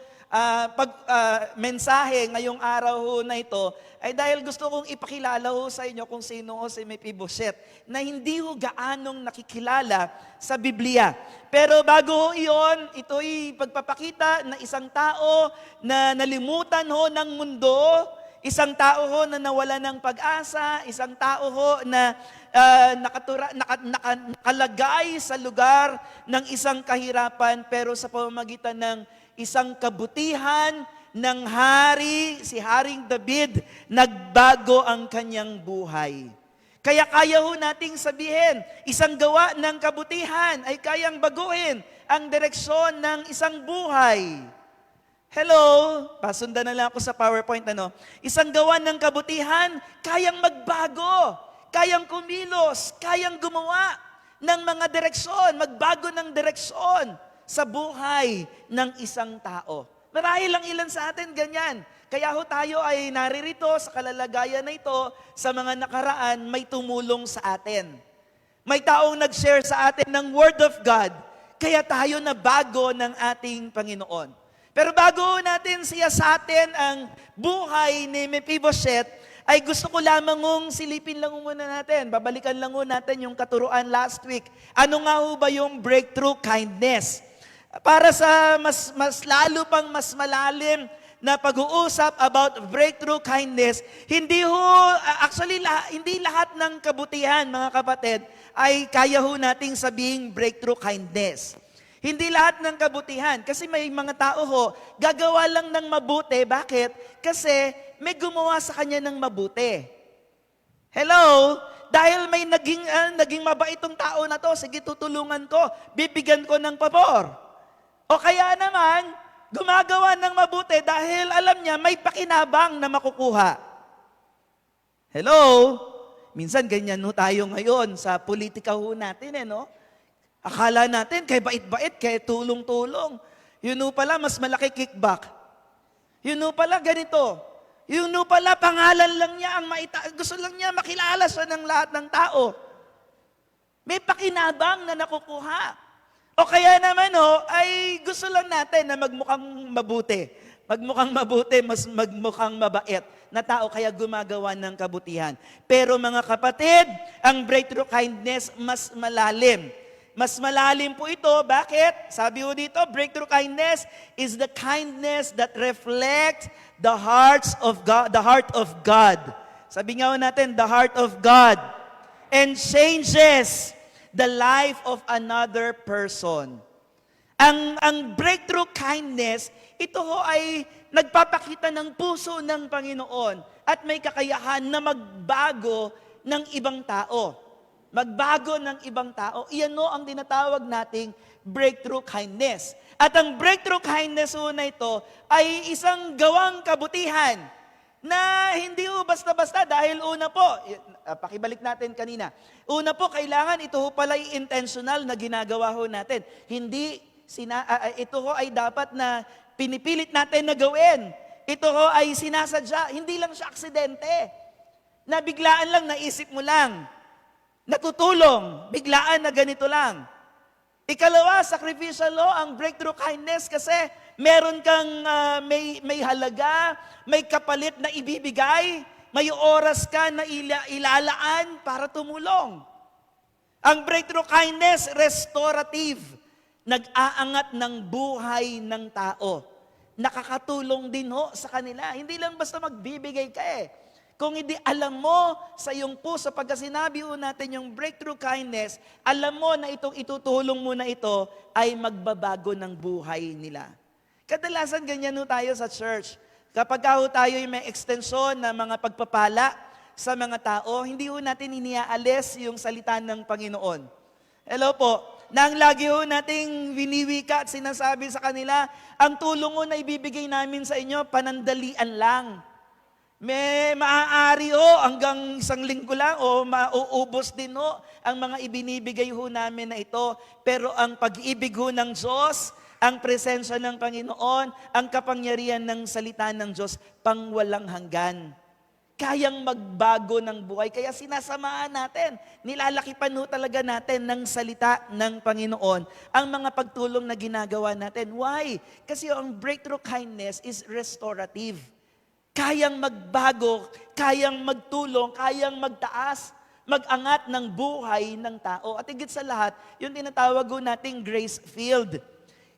mensahe ngayong araw ho na ito, ay dahil gusto kong ipakilala ho sa inyo kung sino ho si Mephibosheth, na hindi ho gaanong nakikilala sa Biblia. Pero bago ho iyon, ito'y pagpapakita na isang tao na nalimutan ho ng mundo, isang tao ho na nawala ng pag-asa, isang tao ho na nakalagay sa lugar ng isang kahirapan, pero sa pamamagitan ng isang kabutihan ng hari, si Haring David, nagbago ang kanyang buhay. Kaya kaya ho nating sabihin, isang gawa ng kabutihan ay kayang baguhin ang direksyon ng isang buhay. Hello? Pasundan na lang ako sa PowerPoint. Isang gawa ng kabutihan, kayang magbago, kayang kumilos, kayang gumawa ng mga direksyon, magbago ng direksyon sa buhay ng isang tao. Marahil lang ilan sa atin ganyan. Kaya ho tayo ay naririto sa kalalagayan na ito, sa mga nakaraan, may tumulong sa atin. May taong nag-share sa atin ng Word of God, kaya tayo nabago ng ating Panginoon. Pero bago natin siya sa atin ang buhay ni Mephibosheth, ay gusto ko lamang silipin lang muna natin. Babalikan lang natin yung katuruan last week. Ano nga ho ba yung breakthrough kindness? Para sa mas lalo pang mas malalim na pag-uusap about breakthrough kindness, hindi lahat ng kabutihan, mga kapatid, ay kaya ho nating sabihing breakthrough kindness. Hindi lahat ng kabutihan. Kasi may mga tao ho, gagawa lang ng mabuti. Bakit? Kasi may gumawa sa kanya ng mabuti. Hello? Dahil may naging mabaitong tao na to, sige tutulungan ko, bibigyan ko ng pabor. O kaya naman, gumagawa ng mabuti dahil alam niya may pakinabang na makukuha. Hello? Minsan ganyan ho tayo ngayon sa politika ho natin, no? Akala natin, kay bait-bait, kay tulong-tulong. Yun ho pala, mas malaki kickback. Yun ho pala, ganito. Yun ho pala, pangalan lang niya, gusto lang niya makilala siya ng lahat ng tao. May pakinabang na nakukuha. O kaya naman ay gusto lang natin na magmukhang mabuti. Magmukhang mabuti, mas magmukhang mabait na tao, kaya gumagawa ng kabutihan. Pero mga kapatid, ang breakthrough kindness mas malalim. Mas malalim po ito. Bakit? Sabi ho dito, breakthrough kindness is the kindness that reflects the heart of God. Sabi nga ho natin, the heart of God. And changes the life of another person. Ang breakthrough kindness, ito ho ay nagpapakita ng puso ng Panginoon at may kakayahan na magbago ng ibang tao. Magbago ng ibang tao. Iyan ho ang tinatawag nating breakthrough kindness. At ang breakthrough kindness ho na ito ay isang gawang kabutihan na hindi ho basta-basta dahil una po, pakibalik natin kanina, una po kailangan ito ho pala intentional na ginagawa ho natin. Hindi, ito ho ay dapat na pinipilit natin na gawin. Ito ho ay sinasadya, hindi lang siya aksidente. Na biglaan lang, naisip mo lang. Natutulong, biglaan na ganito lang. Ikalawa, sacrificial law, ang breakthrough kindness kasi meron kang may halaga, may kapalit na ibibigay, may oras ka na ilalaan para tumulong. Ang breakthrough kindness, restorative, nag-aangat ng buhay ng tao. Nakakatulong din ho sa kanila. Hindi lang basta magbibigay ka eh. Kung hindi alam mo sa iyong puso, pagka sinabi ho natin yung breakthrough kindness, alam mo na itong itutulong mo na ito ay magbabago ng buhay nila. Kadalasan ganyan ho tayo sa church. Kapag ho tayo may extensyon na mga pagpapala sa mga tao, hindi ho natin iniaalis yung salita ng Panginoon. Hello po. Nang lagi ho nating winiwika at sinasabi sa kanila, ang tulong ho na ibibigay namin sa inyo, panandalian lang. May maaari ho hanggang isang linggo lang o mauubos din ho ang mga ibinibigay ho namin na ito. Pero ang pag-ibig ho ng Diyos, ang presensya ng Panginoon, ang kapangyarihan ng salita ng Diyos, pangwalang hanggan. Kayang magbago ng buhay. Kaya sinasamahan natin, nilalakipan ho talaga natin ng salita ng Panginoon ang mga pagtulong na ginagawa natin. Why? Kasi ang breakthrough kindness is restorative. Kayang magbago, kayang magtulong, kayang magtaas, magangat ng buhay ng tao. At higit sa lahat, yung tinatawag ho nating grace-filled.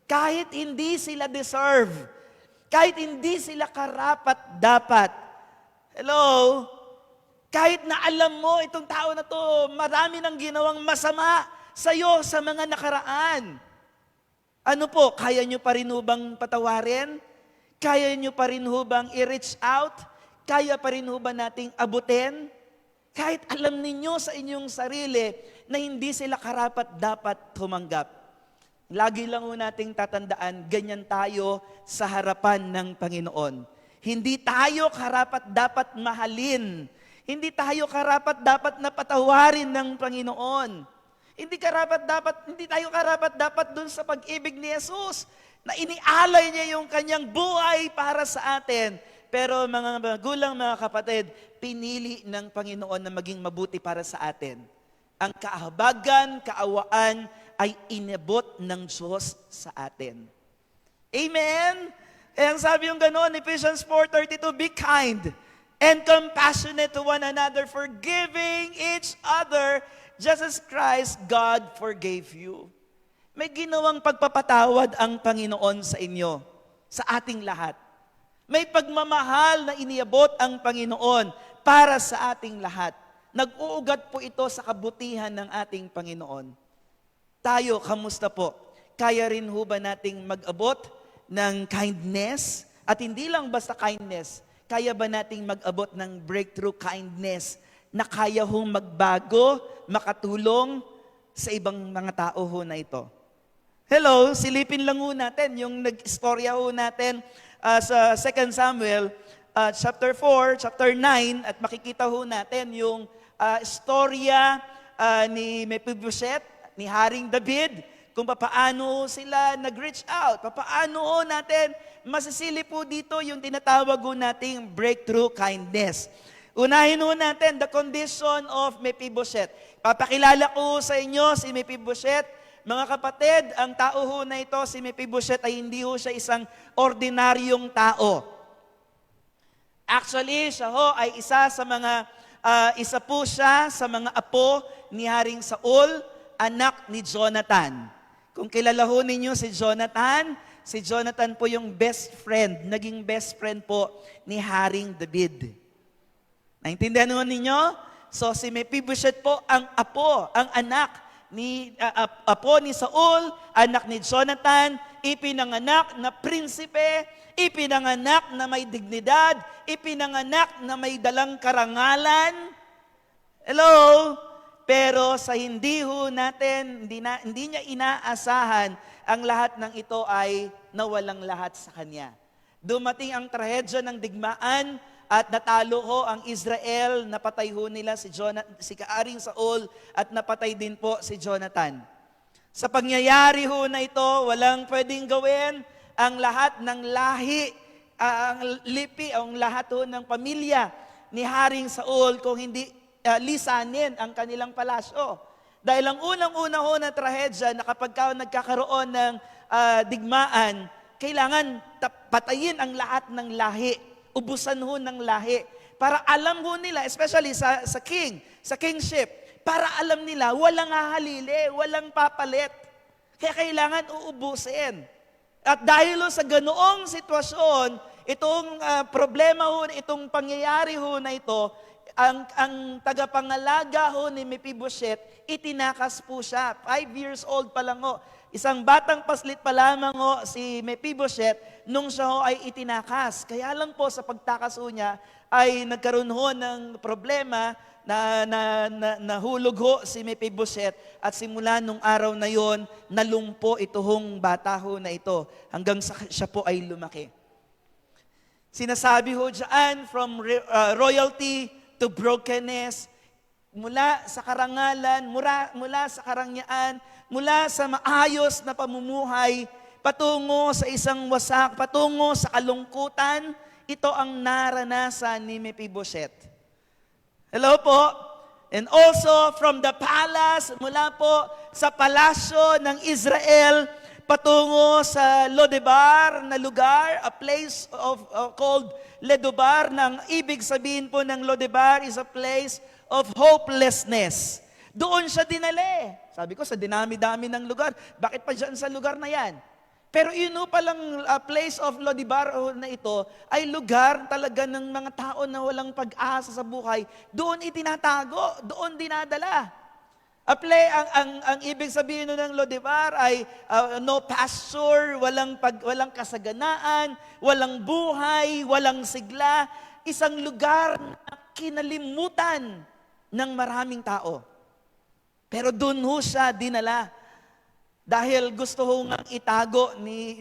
Kahit hindi sila deserve, kahit hindi sila karapat-dapat. Hello? Kahit na alam mo itong tao na to, marami nang ginawang masama sa'yo sa mga nakaraan. Ano po, kaya nyo pa rin bang patawarin? Kaya nyo pa rin bang i-reach out? Kaya pa rin ba nating abutin? Kahit alam ninyo sa inyong sarili na hindi sila karapat-dapat tumanggap. Lagi lang nating tatandaan, ganyan tayo sa harapan ng Panginoon. Hindi tayo karapat-dapat mahalin. Hindi tayo karapat-dapat na patawarin ng Panginoon. Hindi tayo karapat-dapat dun sa pag-ibig ni Jesus na inialay niya yung kanyang buhay para sa atin. Pero mga magulang, mga kapatid, pinili ng Panginoon na maging mabuti para sa atin. Ang kaabagan, kaawaan ay inabot ng Diyos sa atin. Amen? Kaya ang sabi yung gano'n, Ephesians 4:32, be kind and compassionate to one another, forgiving each other, just as Christ, God, forgave you. May ginawang pagpapatawad ang Panginoon sa inyo, sa ating lahat. May pagmamahal na iniabot ang Panginoon para sa ating lahat. Nag-uugat po ito sa kabutihan ng ating Panginoon. Tayo, kamusta po? Kaya rin ho ba nating mag-abot ng kindness? At hindi lang basta kindness, kaya ba nating mag-abot ng breakthrough kindness na kaya hong magbago, makatulong sa ibang mga tao ho na ito? Hello, silipin lang ho natin yung nag-istorya ho natin sa 2 Samuel chapter 4, chapter 9, at makikita ho natin yung istorya ni Mephibosheth, ni Haring David, kung paano sila nag-reach out, paano ho natin masisilip po dito yung tinatawag ho nating breakthrough kindness. Unahin ho natin the condition of Mephibosheth. Papakilala ko sa inyo si Mephibosheth. Mga kapatid, ang tao ho na ito, si Mephibosheth, ay hindi ho siya isang ordinaryong tao. Actually, siya ho ay isa po siya sa mga apo ni Haring Saul, anak ni Jonathan. Kung kilala ho ninyo si Jonathan po yung best friend, naging best friend po ni Haring David. Naintindihan ho ninyo? So si Mephibosheth po ang apo, ang anak apo ni Saul, anak ni Jonathan, ipinanganak na prinsipe, ipinanganak na may dignidad, ipinanganak na may dalang karangalan. Hello? Pero sa hindi niya inaasahan, ang lahat ng ito ay nawalang lahat sa kanya. Dumating ang trahedya ng digmaan, at natalo ho ang Israel, napatay ho nila si Haring Saul, at napatay din po si Jonathan. Sa pangyayari ho na ito, walang pwedeng gawin ang lahat ng lahi, ang lipi, ang lahat ho ng pamilya ni Haring Saul kung hindi lisanin ang kanilang palasyo. Dahil ang unang-una ho na trahedya na kapag nagkakaroon ng digmaan, kailangan patayin ang lahat ng lahi, ubusan ho ng lahi. Para alam ho nila, especially sa kingship, para alam nila, walang hahalili, walang papalit. Kaya kailangan uubusin. At dahil sa ganoong sitwasyon, itong problema ho, itong pangyayari ho na ito, ang tagapangalaga ho ni Mephibosheth, itinakas po siya. 5 years old pa lang ho. Isang batang paslit pa lamang ho si Mephibosheth nung siya ho ay itinakas. Kaya lang po sa pagtakas ho niya ay nagkaroon ho ng problema na nahulog ho si Mephibosheth at simula nung araw na yon nalumpo ito hong bata ho na ito hanggang siya po ay lumaki. Sinasabi ho dyan from royalty to brokenness, mula sa karangalan, mula sa karangyaan, mula sa maayos na pamumuhay, patungo sa isang wasak, patungo sa kalungkutan, ito ang naranasan ni Mephibosheth. Hello po. And also from the palace, mula po sa palasyo ng Israel, patungo sa Lodebar na lugar, a place called Lodebar. Nang ibig sabihin po ng Lodebar is a place of hopelessness. Doon siya dinali. Sabi ko, sa dinami-dami ng lugar, bakit pa dyan sa lugar na yan? Pero yun palang place of Lodebar na ito ay lugar talaga ng mga tao na walang pag-asa sa buhay. Doon itinatago, doon dinadala. Ang ibig sabihin ng Lodebar ay no pasture, walang kasaganaan, walang buhay, walang sigla. Isang lugar na kinalimutan ng maraming tao. Pero doon ho siya dinala. Dahil gusto ho nga itago ni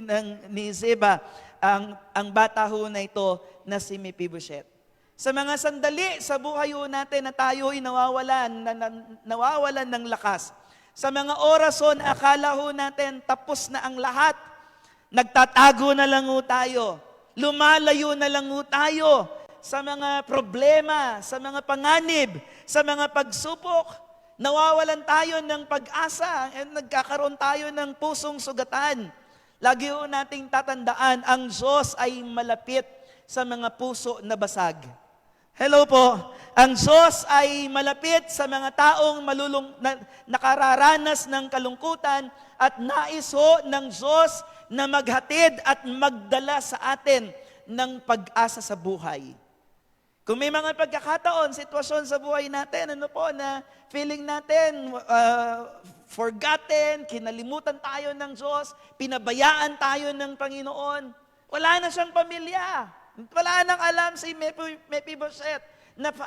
Ziba ang bata ho na ito na si Mephibosheth. Sa mga sandali sa buhay ho natin na tayo ay nawawalan ng lakas. Sa mga oras ho na akala ho natin tapos na ang lahat, nagtatago na lang ho tayo. Lumalayo na lang ho tayo sa mga problema, sa mga panganib, sa mga pagsupok. Nawawalan tayo ng pag-asa at nagkakaroon tayo ng pusong sugatan. Lagi ho nating tatandaan, ang Diyos ay malapit sa mga puso na basag. Hello po. Ang Diyos ay malapit sa mga taong nakararanas ng kalungkutan at nais ho ng Diyos na maghatid at magdala sa atin ng pag-asa sa buhay. Kung may mga pagkakataon, sitwasyon sa buhay natin, na feeling natin forgotten, kinalimutan tayo ng Diyos, pinabayaan tayo ng Panginoon, wala na siyang pamilya. Wala nang alam si Mephibosheth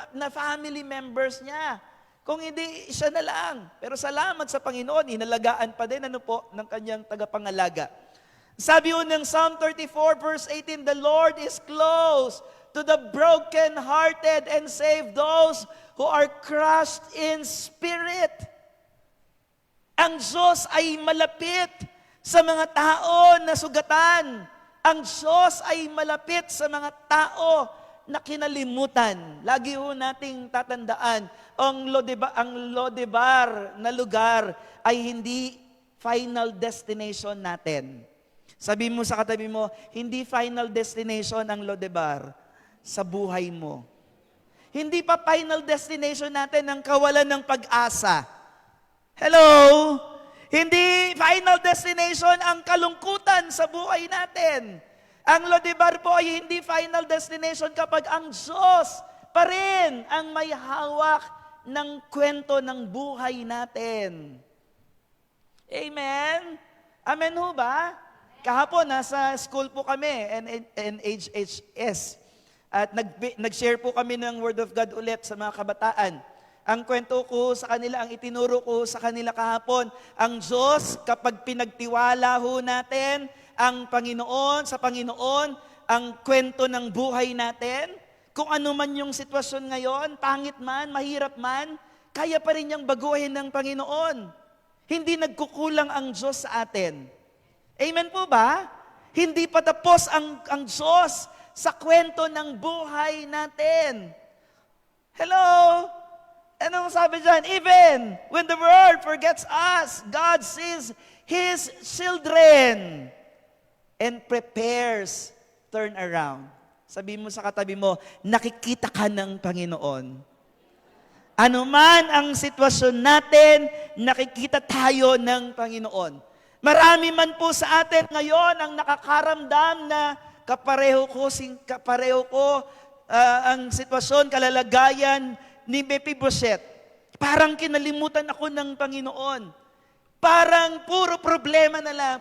na family members niya. Kung hindi, siya na lang. Pero salamat sa Panginoon, inalagaan pa din ng kanyang tagapangalaga. Sabi ho ng Psalm 34 verse 18, the Lord is close to the broken-hearted and save those who are crushed in spirit. Ang Diyos ay malapit sa mga tao na sugatan. Ang Diyos ay malapit sa mga tao na kinalimutan. Lagi ho nating tatandaan, ang Lodebar na lugar ay hindi final destination natin. Sabi mo sa katabi mo, hindi final destination ang Lodebar sa buhay mo. Hindi pa final destination natin ang kawalan ng pag-asa. Hello? Hindi final destination ang kalungkutan sa buhay natin. Ang Lodebar po ay hindi final destination kapag ang Diyos pa rin ang may hawak ng kwento ng buhay natin. Amen? Amen ho ba? Kahapon, nasa school po kami, NHHS. At nag-share po kami ng Word of God ulit sa mga kabataan. Ang kwento ko sa kanila, ang itinuro ko sa kanila kahapon, ang Diyos, kapag pinagtiwala ho natin sa Panginoon, ang kwento ng buhay natin, kung ano man yung sitwasyon ngayon, pangit man, mahirap man, kaya pa rin niyang baguhin ng Panginoon. Hindi nagkukulang ang Diyos sa atin. Amen po ba? Hindi pa tapos ang Diyos sa kwento ng buhay natin. Hello? Anong sabi dyan? Even when the world forgets us, God sees His children and prepares turn around. Sabi mo sa katabi mo, nakikita ka ng Panginoon. Ano man ang sitwasyon natin, nakikita tayo ng Panginoon. Marami man po sa atin ngayon ang nakakaramdam na kapareho ko ang sitwasyon, kalalagayan ni Mephibosheth. Parang kinalimutan ako ng Panginoon. Parang puro problema na lang.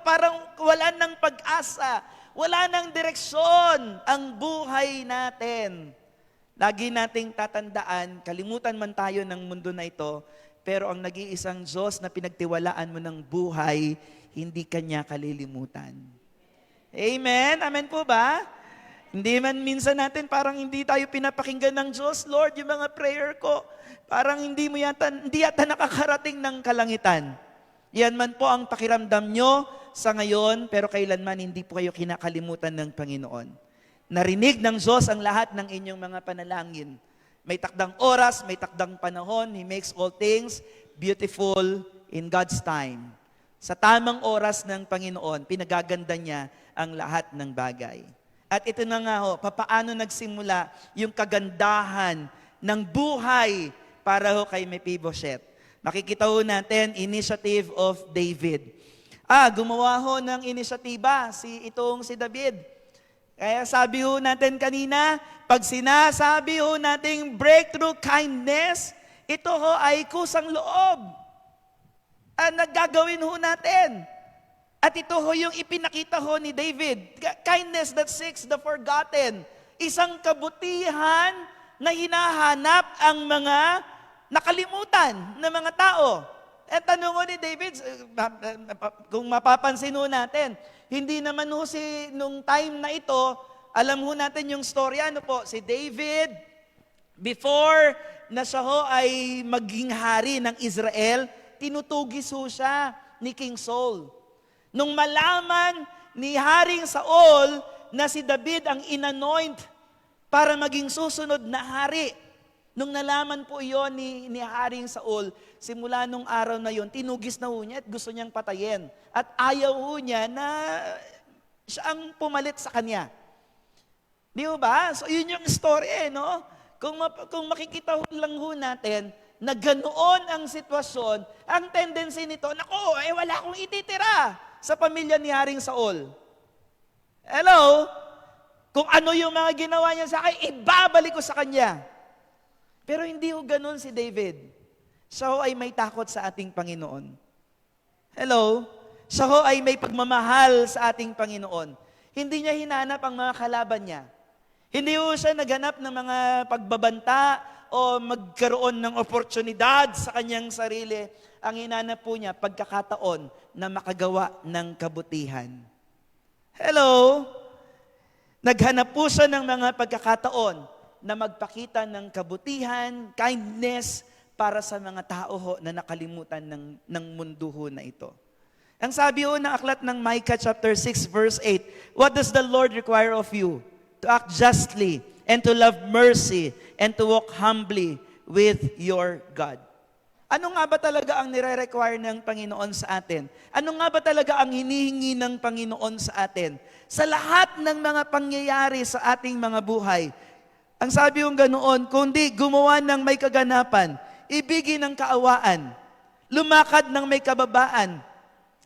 Parang wala ng pag-asa. Wala ng direksyon ang buhay natin. Lagi nating tatandaan, kalimutan man tayo ng mundo na ito, pero ang nag-iisang Diyos na pinagtiwalaan mo ng buhay, hindi Kanya kalilimutan. Amen? Amen po ba? Hindi man minsan natin parang hindi tayo pinapakinggan ng Diyos, Lord, yung mga prayer ko, parang hindi yata nakakarating ng kalangitan. Yan man po ang pakiramdam nyo sa ngayon, pero kailanman hindi po kayo kinakalimutan ng Panginoon. Narinig ng Diyos ang lahat ng inyong mga panalangin. May takdang oras, may takdang panahon. He makes all things beautiful in God's time. Sa tamang oras ng Panginoon, pinagaganda niya ang lahat ng bagay. At ito na nga ho, papaano nagsimula yung kagandahan ng buhay para ho kay Mephibosheth. Makikita ho natin, initiative of David. Gumawa ho ng inisyatiba si David. Kaya sabi ho natin kanina, pag sinasabi ho nating breakthrough kindness, ito ho ay kusang loob. Naggagawin ho natin. At ito ho yung ipinakita ho ni David. Kindness that seeks the forgotten. Isang kabutihan na hinahanap ang mga nakalimutan ng mga tao. At tanong ho ni David, kung mapapansin ho natin, hindi naman ho nung time na ito, alam ho natin yung story, si David, before na siya ho ay maging hari ng Israel, tinutugis ho siya ni King Saul. Nung malaman ni Haring Saul na si David ang inanoint para maging susunod na hari, nung nalaman po iyon ni Haring Saul, simula nung araw na yon, tinugis na ho niya at gusto niyang patayin. At ayaw ho niya na siya ang pumalit sa kanya. Di ba? So yun yung story no? Kung makikita ho lang ho natin na ganoon ang sitwasyon, ang tendency nito, wala akong ititira sa pamilya ni Haring Saul. Hello? Kung ano yung mga ginawa niya sa akin, ibabalik ko sa kanya. Pero hindi ho ganun si David. Siya ho ay may takot sa ating Panginoon. Hello? Siya ho ay may pagmamahal sa ating Panginoon. Hindi niya hinanap ang mga kalaban niya. Hindi ho siya naghanap ng mga pagbabanta o magkaroon ng oportunidad sa kanyang sarili. Ang hinanap po niya, pagkakataon na makagawa ng kabutihan. Hello? Naghanap po siya ng mga pagkakataon na magpakita ng kabutihan, kindness, para sa mga tao ho na nakalimutan ng mundo ho na ito. Ang sabi ho ng aklat ng Micah chapter 6 verse 8, what does the Lord require of you? To act justly, and to love mercy, and to walk humbly with your God. Ano nga ba talaga ang nire-require ng Panginoon sa atin? Ano nga ba talaga ang hinihingi ng Panginoon sa atin? Sa lahat ng mga pangyayari sa ating mga buhay, ang sabi yung ganoon, kundi gumawa ng may kaganapan, ibigin ng kaawaan, lumakad ng may kababaan,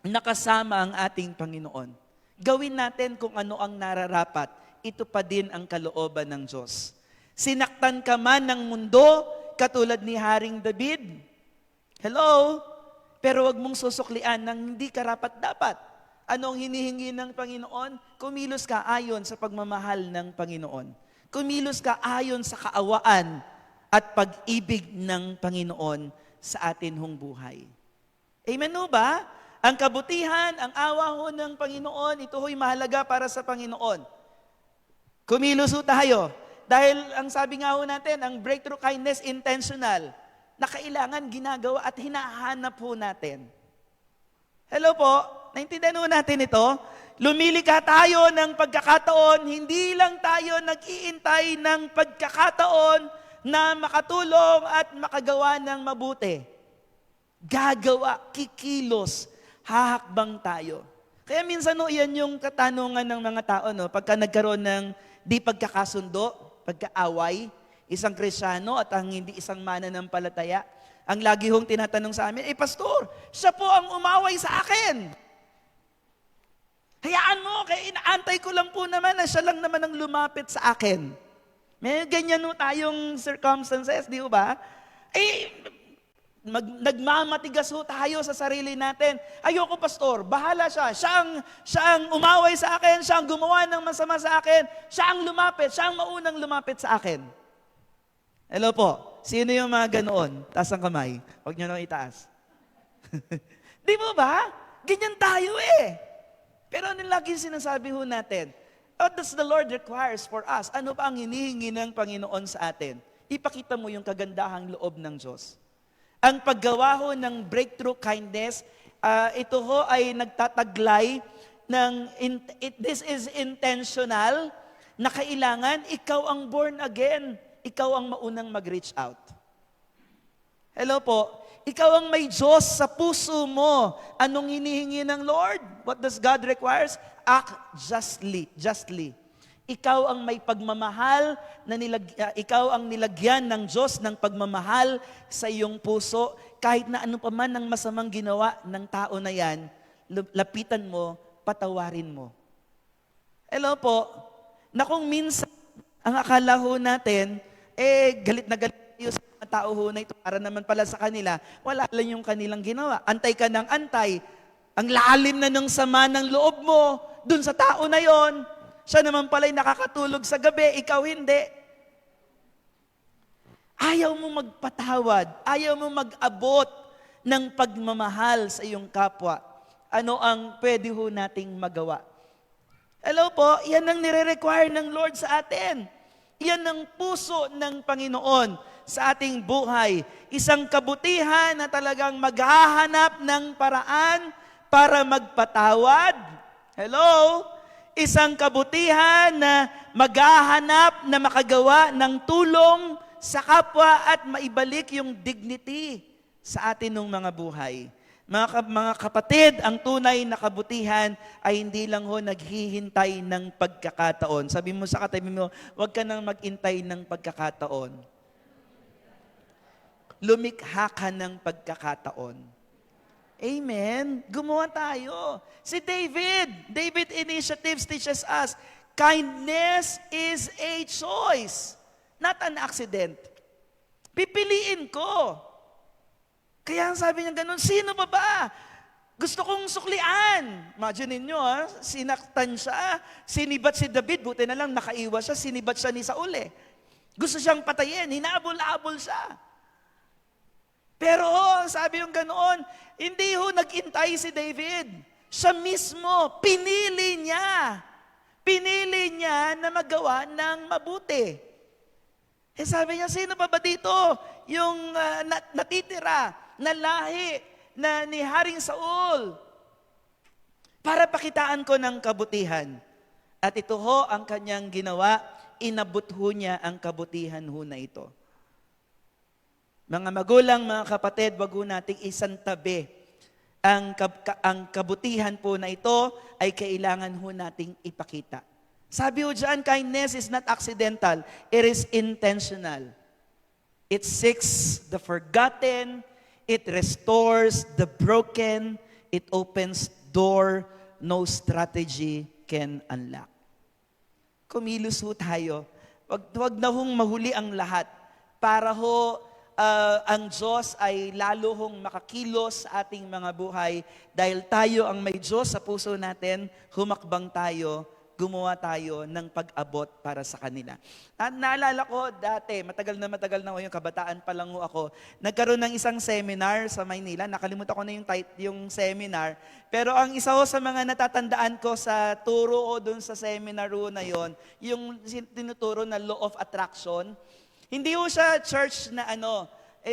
nakasama ang ating Panginoon. Gawin natin kung ano ang nararapat, ito pa din ang kalooban ng Diyos. Sinaktan ka man ng mundo, katulad ni Haring David. Hello? Pero wag mong susuklian ng hindi karapat-dapat. Ano ang hinihingi ng Panginoon? Kumilos ka ayon sa pagmamahal ng Panginoon. Kumilos ka ayon sa kaawaan at pag-ibig ng Panginoon sa atin hong buhay. Amen ho ba? Ang kabutihan, ang awa ho ng Panginoon, ito ho'y mahalaga para sa Panginoon. Kumilos ho tayo. Dahil ang sabi nga ho natin, ang breakthrough kindness intentional, na kailangan ginagawa at hinahanap ho natin. Hello po, naintindihan ho natin ito? Lumilika tayo ng pagkakataon, hindi lang tayo nag-iintay ng pagkakataon na makatulong at makagawa ng mabuti. Gagawa, kikilos, hahakbang tayo. Kaya minsan yan yung katanungan ng mga tao, pagka nagkaroon ng di pagkakasundo, pagkaaway, isang Kristiyano at ang hindi isang mananampalataya, ang lagi hong tinatanong sa amin, Pastor, siya po ang umaway sa akin. Hayaan mo, kaya inaantay ko lang po naman na siya lang naman ang lumapit sa akin. May ganyan tayong circumstances, di ba? Nagmamatigas tayo sa sarili natin. Ayoko, Pastor, bahala siya. Siya ang umaway sa akin, siya ang gumawa ng masama sa akin, siya ang lumapit, siya ang maunang lumapit sa akin. Hello po, sino yung mga ganoon? Taas ang kamay. Huwag niyo nang itaas. Di mo ba? Ganyan tayo Pero ano lagi sinasabi natin? What does the Lord requires for us? Ano pa ang hinihingi ng Panginoon sa atin? Ipakita mo yung kagandahang loob ng Diyos. Ang paggawa ng breakthrough kindness, ito ay nagtataglay ng, this is intentional, na kailangan ikaw ang born again, ikaw ang maunang mag-reach out. Hello po, ikaw ang may Diyos sa puso mo. Anong hinihingi ng Lord? What does God requires? Act justly. Ikaw ang may pagmamahal, ikaw ang nilagyan ng Diyos ng pagmamahal sa iyong puso. Kahit na ano pa man ang masamang ginawa ng tao na yan, lapitan mo, patawarin mo. Hello po, na kung minsan, ang akala natin, galit na galit tayo sa mga tao na ito, para naman pala sa kanila, wala lang yung kanilang ginawa. Antay ka ng antay, ang lalim na ng sama ng loob mo, dun sa tao na yon, siya naman pala'y nakakatulog sa gabi, ikaw hindi. Ayaw mo magpatawad, ayaw mo mag-abot ng pagmamahal sa iyong kapwa. Ano ang pwede nating magawa? Hello po, yan ang nire-require ng Lord sa atin. Yan ang puso ng Panginoon sa ating buhay. Isang kabutihan na talagang maghahanap ng paraan para magpatawad. Hello? Isang kabutihan na maghahanap na makagawa ng tulong sa kapwa at maibalik yung dignity sa atin ng mga buhay. Mga kapatid, ang tunay na kabutihan ay hindi lang naghihintay ng pagkakataon. Sabi mo sa katabi mo, huwag ka nang maghintay ng pagkakataon. Lumikha ka ng pagkakataon. Amen? Gumawa tayo. Si David Initiatives teaches us, kindness is a choice, not an accident. Pipiliin ko. Kaya sabi niya ganun, sino ba? Gusto kong suklian. Imagine ninyo, sinaktan siya, sinibat si David, buti na lang nakaiwas siya, sinibat siya ni Saul Gusto siyang patayin, hinabol-abol siya. Pero sabi yung ganoon, hindi nag-intay si David. Siya mismo, pinili niya. Pinili niya na magawa ng mabuti. Sabi niya, sino ba dito yung natitira na lahi na ni Haring Saul? Para pakitaan ko ng kabutihan. At ito ang kanyang ginawa, inabot niya ang kabutihan na ito. Mga magulang, mga kapatid, wag nating isantabi. Ang kabutihan po na ito ay kailangan nating ipakita. Sabi dyan, kindness is not accidental. It is intentional. It seeks the forgotten. It restores the broken. It opens door no strategy can unlock. Kumilos tayo. Wag na mahuli ang lahat para ang Diyos ay lalo makakilos sa ating mga buhay dahil tayo ang may Diyos sa puso natin, humakbang tayo, gumawa tayo ng pag-abot para sa kanila. At naalala ko dati, matagal na yung kabataan pa lang ako, nagkaroon ng isang seminar sa Maynila, nakalimutan ko na yung seminar, pero ang isa sa mga natatandaan ko sa turo doon sa seminar na yon, yung tinuturo na law of attraction. Hindi siya church na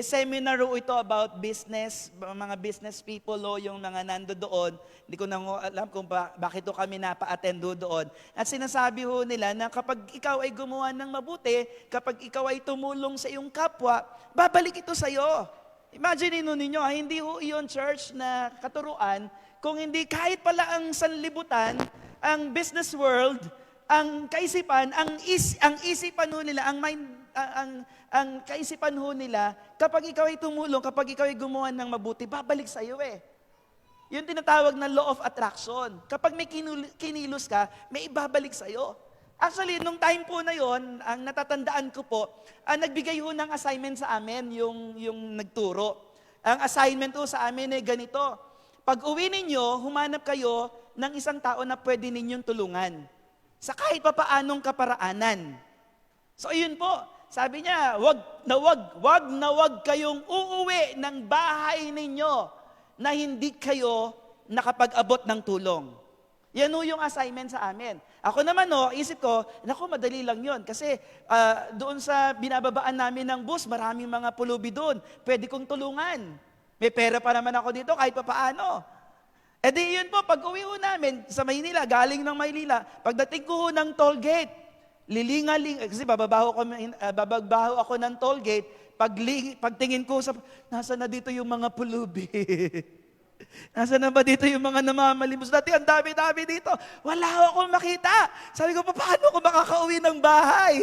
seminar ho ito about business, mga business people ho, yung mga nando doon. Hindi ko na ho alam kung bakit ho kami napa-attend ho doon. At sinasabi ho nila na kapag ikaw ay gumawa ng mabuti, kapag ikaw ay tumulong sa iyong kapwa, babalik ito sa iyo. Imagine ninyo, hindi ho iyon church na katuruan, kung hindi kahit pala ang sanlibutan, ang business world, ang kaisipan, ang isipan ho nila, ang kaisipan ho nila, kapag ikaw ay tumulong, kapag ikaw ay gumawa ng mabuti, babalik sa iyo eh. Yung tinatawag na law of attraction. Kapag may kinilos ka, may ibabalik sa iyo. Actually, nung time po na yon, ang natatandaan ko po, nagbigay ho ng assignment sa amin, yung nagturo. Ang assignment ho sa amin ay ganito. Pag uwi ninyo, humanap kayo ng isang tao na pwede ninyong tulungan sa kahit papaanong kaparaanan. So, yun po. Sabi niya, wag na wag kayong uuwi ng bahay ninyo na hindi kayo nakapag-abot ng tulong. Yan ho yung assignment sa amin. Ako naman isip ko, naku, madali lang yun. Kasi doon sa binababaan namin ng bus, maraming mga pulubi doon. Pwede kong tulungan. May pera pa naman ako dito kahit papaano. E di yun po, pag uwi ho namin sa Maynila, galing ng Maynila, pagdating ko ho ng toll gate, kasi bababaho ako ng toll gate, pagtingin ko nasa na dito yung mga pulubi? Nasa na ba dito yung mga namamalimos? Dati ang dami-dami dito. Wala akong makita. Sabi ko, paano ko makakauwi ng bahay?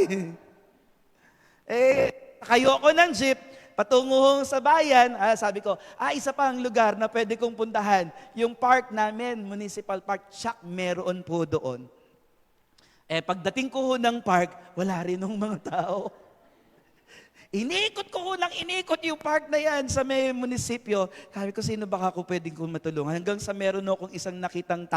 Kayo ako ng jeep, patungo sa bayan, sabi ko, isa pa ang lugar na pwede kong puntahan. Yung park namin, municipal park, meron po doon. Pagdating ko ho ng park, wala rin ng mga tao. Inikot ko ho inikot yung park na yan sa may munisipyo. Sabi ko, sino baka ako pwedeng kong matulungan? Hanggang sa meron akong isang nakitang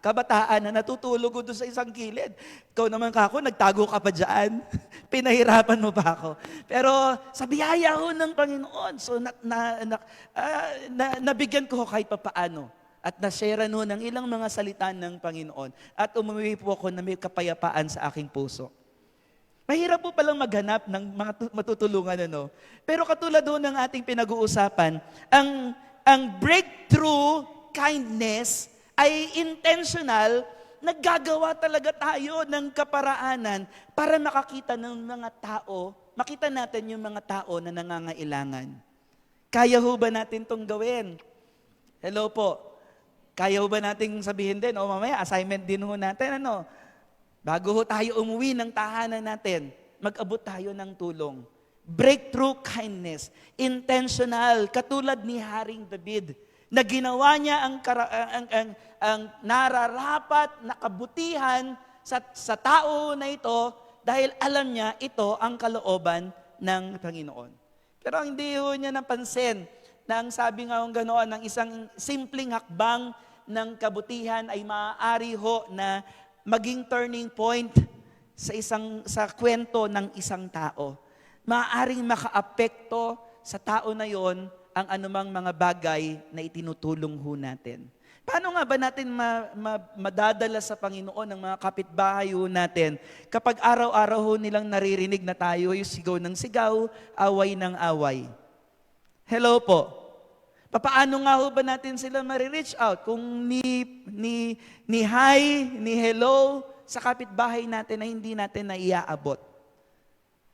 kabataan na natutulog ko doon sa isang kilid. Ikaw naman kako, nagtago ka pa dyan. Pinahirapan mo pa ako. Pero sa biyaya ho ng Panginoon, so nabigyan ko ho kahit papaano. At na-share ng ilang mga salita ng Panginoon. At umuwi po ako na may kapayapaan sa aking puso. Mahirap po palang maghanap ng mga matutulungan, Pero katulad doon ng ating pinag-uusapan, ang breakthrough kindness ay intentional, naggagawa talaga tayo ng kaparaanan para makita natin yung mga tao na nangangailangan. Kaya ho ba natin itong gawin? Hello po. Kaya ho ba nating sabihin din, mamaya assignment din ho natin, bago ho tayo umuwi ng tahanan natin, mag-abot tayo ng tulong. Breakthrough kindness, intentional, katulad ni Haring David, na ginawa niya ang nararapat na kabutihan sa tao na ito dahil alam niya ito ang kalooban ng Panginoon. Pero hindi ho niya napansin na ang sabi nga ganoon, ng isang simpleng hakbang ng kabutihan ay maaari ho na maging turning point sa kwento ng isang tao. Maaaring makaapekto sa tao na yon ang anumang mga bagay na itinutulong ho natin. Paano nga ba natin madadala sa Panginoon ang mga kapitbahay ho natin kapag araw-araw ho nilang naririnig na tayo yung sigaw ng sigaw, away ng away? Hello po. Paano nga ho ba natin sila marireach out? Kung ni hi, ni hello sa kapitbahay natin na hindi natin naiaabot.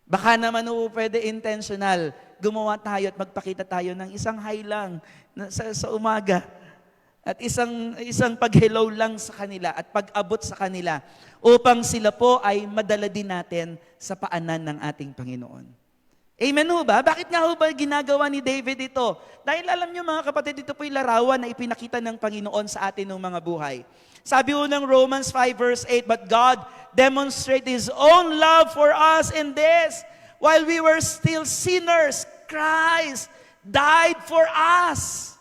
Baka naman ho pwede intentional. Gumawa tayo at magpakita tayo ng isang hi lang sa umaga. At isang pag-hello lang sa kanila at pag-abot sa kanila upang sila po ay madala din natin sa paanan ng ating Panginoon. Amen ho ba? Bakit nga ho ba ginagawa ni David ito? Dahil alam niyo mga kapatid, ito po yung larawan na ipinakita ng Panginoon sa atin ng mga buhay. Sabi ho ng Romans 5 verse 8, "But God demonstrated His own love for us in this, while we were still sinners, Christ died for us."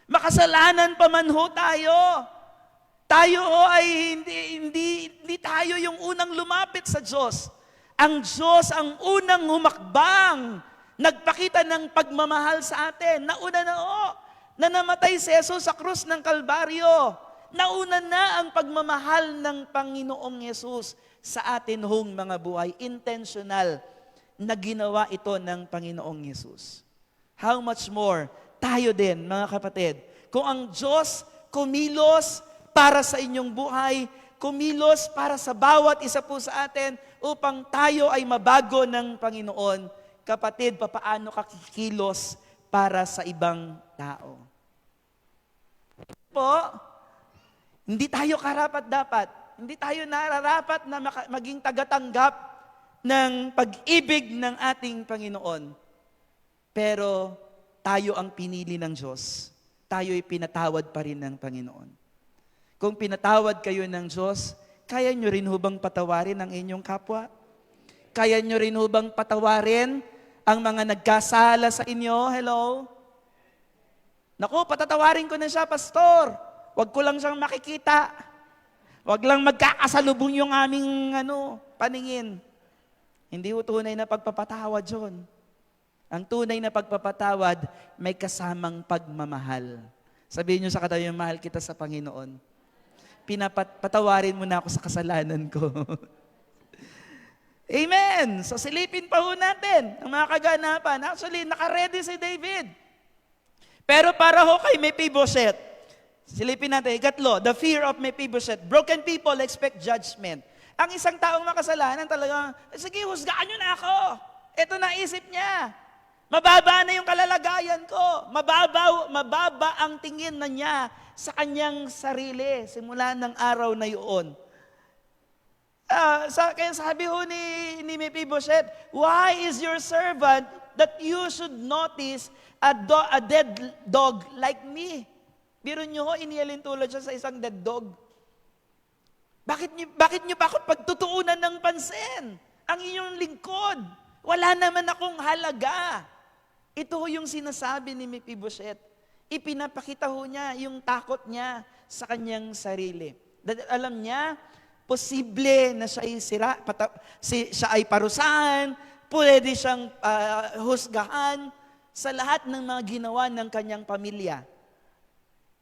Makasalanan pa man ho tayo. Tayo ho ay hindi tayo yung unang lumapit sa Diyos. Ang Diyos ang unang humakbang, nagpakita ng pagmamahal sa atin. Nauna na na namatay si Jesus sa krus ng Kalbaryo. Nauna na ang pagmamahal ng Panginoong Jesus sa atin hong mga buhay. Intentional na ginawa ito ng Panginoong Yesus. How much more tayo din, mga kapatid, kung ang Diyos kumilos para sa inyong buhay, kumilos para sa bawat isa po sa atin upang tayo ay mabago ng Panginoon. Kapatid, papaano ka kikilos para sa ibang tao? Po, hindi tayo karapat-dapat. Hindi tayo nararapat na maging tagatanggap ng pag-ibig ng ating Panginoon. Pero tayo ang pinili ng Diyos. Tayo'y pinatawad pa rin ng Panginoon. Kung pinatawad kayo ng Diyos, kaya nyo rin hubang patawarin ang inyong kapwa? Kaya nyo rin hubang patawarin ang mga nagkasala sa inyo? Hello? Naku, patatawarin ko na siya, Pastor. Huwag ko lang siyang makikita. Huwag lang magkakasalubong yung aming paningin. Hindi ho tunay na pagpapatawad yun. Ang tunay na pagpapatawad, may kasamang pagmamahal. Sabihin nyo sa katabi, mahal kita sa Panginoon. Patawarin mo na ako sa kasalanan ko. Amen! So silipin pa ho natin ang mga kaganapan. Actually, naka-ready si David. Pero para ho kay Mephibosheth, silipin natin, ikatlo, the fear of Mephibosheth. Broken people expect judgment. Ang isang taong makasalanan talaga, sige, husgaan nyo na ako. Ito naisip niya. Mababa na yung kalalagayan ko. Mababa ang tingin na niya sa kanyang sarili simula ng araw na yun. Kaya sabi ho ni Mephibosheth, why is your servant that you should notice a dead dog like me? Biro nyo ho, inialin tulad siya sa isang dead dog. Bakit nyo pa ako pagtutuunan ng pansin? Ang inyong lingkod, wala naman akong halaga. Ito ho yung sinasabi ni Mephibosheth. Ipinapakita ho niya yung takot niya sa kanyang sarili. Alam niya, posible na siya ay siya ay parusahan, pwede siyang husgahan sa lahat ng mga ginawa ng kanyang pamilya.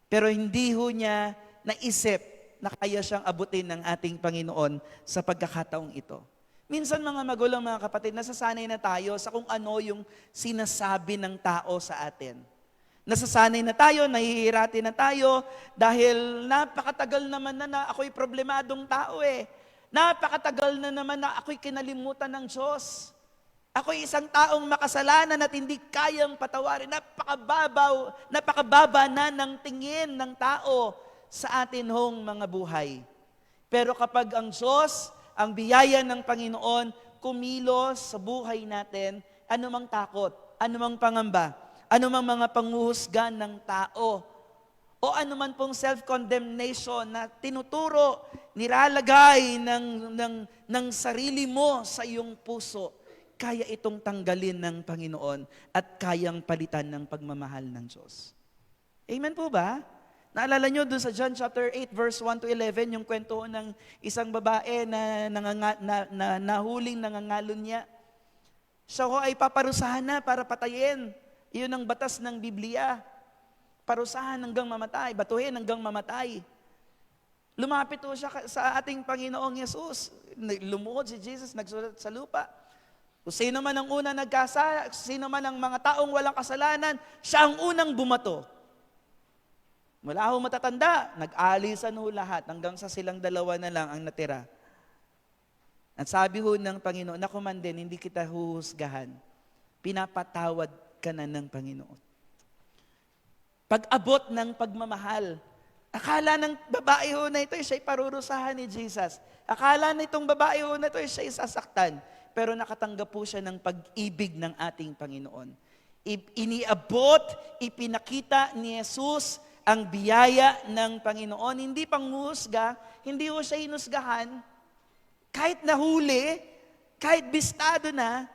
Pero hindi ho niya naisip na kaya siyang abutin ng ating Panginoon sa pagkakataong ito. Minsan mga magulang, mga kapatid, nasasanay na tayo sa kung ano yung sinasabi ng tao sa atin. Nasasanay na tayo, nahihirati na tayo dahil napakatagal naman na ako'y problemadong tao eh. Napakatagal na naman na ako'y kinalimutan ng Diyos. Ako'y isang taong makasalanan at hindi kayang patawarin. Napakababa na ng tingin ng tao sa atin hong mga buhay. Pero kapag ang Diyos, ang biyaya ng Panginoon, kumilos sa buhay natin, anumang takot, anumang pangamba, anumang mga panguhusgan ng tao, o anuman pong self-condemnation na tinuturo, nilalagay ng sarili mo sa iyong puso, kaya itong tanggalin ng Panginoon at kayang palitan ng pagmamahal ng Diyos. Amen po ba? Naalala nyo doon sa John chapter 8 verse 1 to 11, yung kwento ng isang babae na nahuling nangangalon niya. Siya ko ay paparusahan na para patayin. Iyon ang batas ng Biblia. Parusahan hanggang mamatay, batuhin hanggang mamatay. Lumapit po siya sa ating Panginoong Yesus. Lumuhod si Jesus, nagsulat sa lupa. Kung sino man ang unang nagkasala, sino man ang mga taong walang kasalanan, siya ang unang bumato. Mula ho matatanda, nag-alisan ho lahat hanggang sa silang dalawa na lang ang natira. At sabi ho ng Panginoon, naku man din, hindi kita huhusgahan. Pinapatawad ka na ng Panginoon. Pag-abot ng pagmamahal, akala ng babae ho na ito, siya'y parurusahan ni Jesus. Akala nitong babae ho na ito, siya'y sasaktan. Pero nakatanggap po siya ng pag-ibig ng ating Panginoon. Iniabot, ipinakita ni Jesus ang biyaya ng Panginoon, hindi panghuhusga, hindi ho siya hinusgahan, kahit nahuli, kahit bistado na,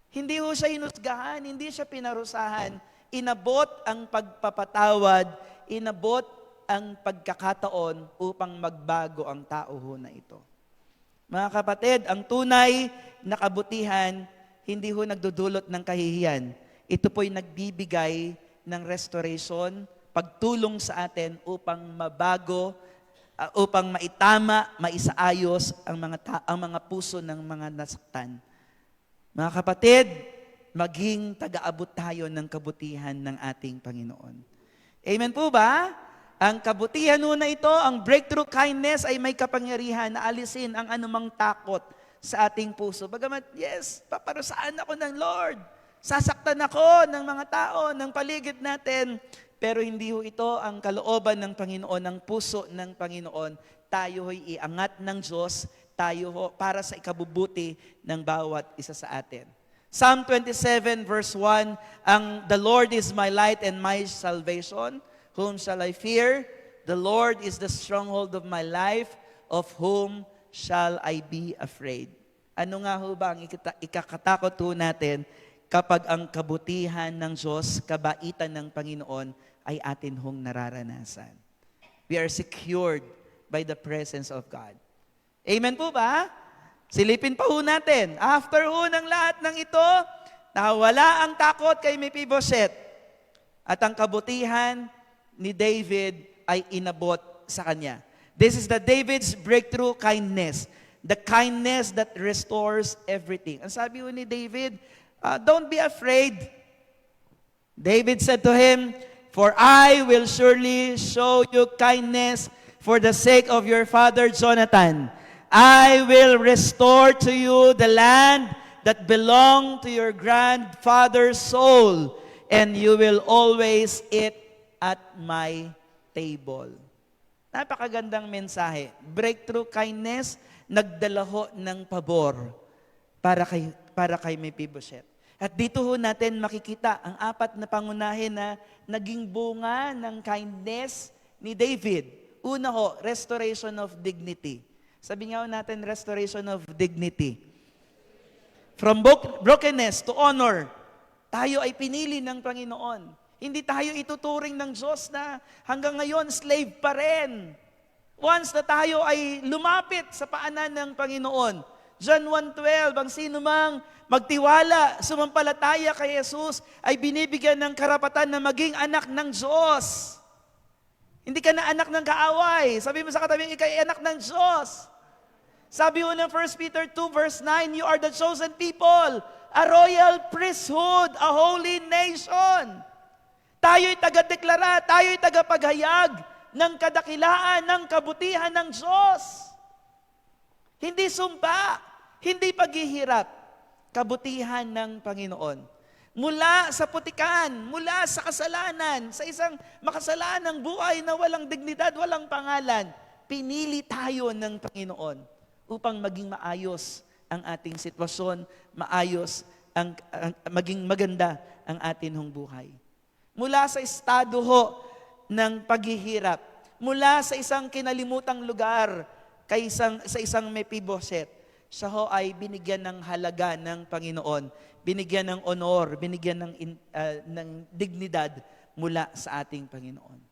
hindi ho siya hinusgahan, hindi siya pinarusahan. Inabot ang pagpapatawad, inabot ang pagkakataon upang magbago ang tao ho na ito. Mga kapatid, ang tunay na kabutihan, hindi ho nagdudulot ng kahihiyan. Ito po'y nagbibigay ng restoration, pagtulong sa atin upang mabago, upang maitama, maisaayos ang mga puso ng mga nasaktan. Mga kapatid, maging taga-abot tayo ng kabutihan ng ating Panginoon. Amen po ba? Ang kabutihan na ito, ang breakthrough kindness ay may kapangyarihan na alisin ang anumang takot sa ating puso. Bagamat, yes, paparusaan ako ng Lord. Sasaktan ako ng mga tao, ng paligid natin. Pero hindi ho ito ang kalooban ng Panginoon, ng puso ng Panginoon. Tayo ho'y iangat ng Diyos, tayo ho para sa ikabubuti ng bawat isa sa atin. Psalm 27 verse 1, the Lord is my light and my salvation. Whom shall I fear? The Lord is the stronghold of my life. Of whom shall I be afraid? Ano nga ho ba ang ikakatakot ho natin kapag ang kabutihan ng Diyos, kabaitan ng Panginoon ay atin hong nararanasan? We are secured by the presence of God. Amen po ba? Silipin pa ho natin. After ho ng lahat ng ito, nawala ang takot kay Mephibosheth. At ang kabutihan ni David ay inabot sa kanya. This is the David's breakthrough kindness. The kindness that restores everything. Ang sabi ho ni David, don't be afraid. David said to him, for I will surely show you kindness for the sake of your father Jonathan. I will restore to you the land that belonged to your grandfather's soul, and you will always eat at my table. Napakagandang mensahe. Breakthrough kindness, nagdala ho ng pabor para kay Mephibosheth. At dito ho natin makikita ang apat na pangunahin na naging bunga ng kindness ni David. Una ho, restoration of dignity. Sabi nga ho natin, restoration of dignity. From brokenness to honor, tayo ay pinili ng Panginoon. Hindi tayo ituturing ng Diyos na hanggang ngayon slave pa rin. Once na tayo ay lumapit sa paanan ng Panginoon. John 1:12, ang sino mang magtiwala, sumampalataya kay Jesus, ay binibigyan ng karapatan na maging anak ng Diyos. Hindi ka na anak ng kaaway. Sabi mo sa katabi, ikaw ay anak ng Diyos. Sabi ho ng 1 Peter 2 verse 9, you are the chosen people, a royal priesthood, a holy nation. Tayo'y taga-deklara, tayo'y tagapaghayag ng kadakilaan, ng kabutihan ng Diyos. Hindi sumpa, hindi paghihirap, kabutihan ng Panginoon. Mula sa putikan, mula sa kasalanan, sa isang makasalanang buhay na walang dignidad, walang pangalan, pinili tayo ng Panginoon upang maging maayos ang ating sitwasyon, maayos, maging maganda ang atin hong buhay. Mula sa estado ho ng paghihirap, mula sa isang kinalimutang lugar sa isang Mephibosheth, siya ho ay binigyan ng halaga ng Panginoon, binigyan ng honor, binigyan ng dignidad mula sa ating Panginoon.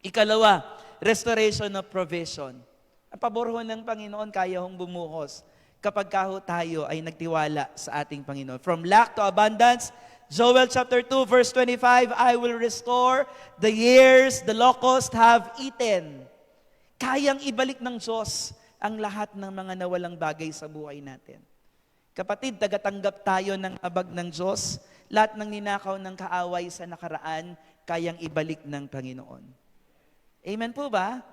Ikalawa, restoration of provision. Ang pabor ho ng Panginoon, kaya hong bumuhos kapag tayo ay nagtiwala sa ating Panginoon. From lack to abundance, Joel chapter 2 verse 25, I will restore the years the locusts have eaten. Kayang ibalik ng Diyos ang lahat ng mga nawalang bagay sa buhay natin. Kapatid, tagatanggap tayo ng abag ng Diyos. Lahat ng ninakaw ng kaaway sa nakaraan, kayang ibalik ng Panginoon. Amen po ba?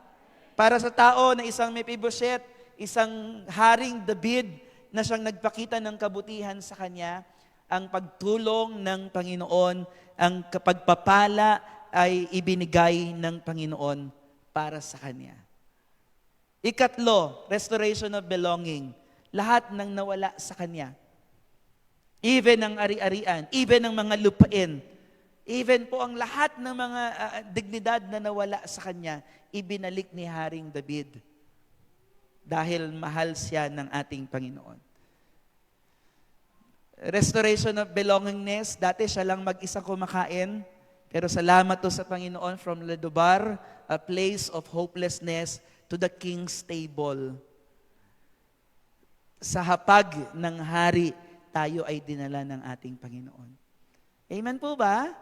Para sa tao na isang Mephibosheth, isang haring David na siyang nagpakita ng kabutihan sa kanya, ang pagtulong ng Panginoon, ang pagpapala ay ibinigay ng Panginoon para sa kanya. Ikatlo, restoration of belonging. Lahat ng nawala sa kanya. Even ang ari-arian, even ang mga lupain, even po ang lahat ng mga dignidad na nawala sa kanya, ibinalik ni Haring David dahil mahal siya ng ating Panginoon. Restoration of belongingness, dati siya lang mag-isa kumakain, pero salamat to sa Panginoon, from Lodebar, a place of hopelessness, to the king's table. Sa hapag ng hari, tayo ay dinala ng ating Panginoon. Amen po ba?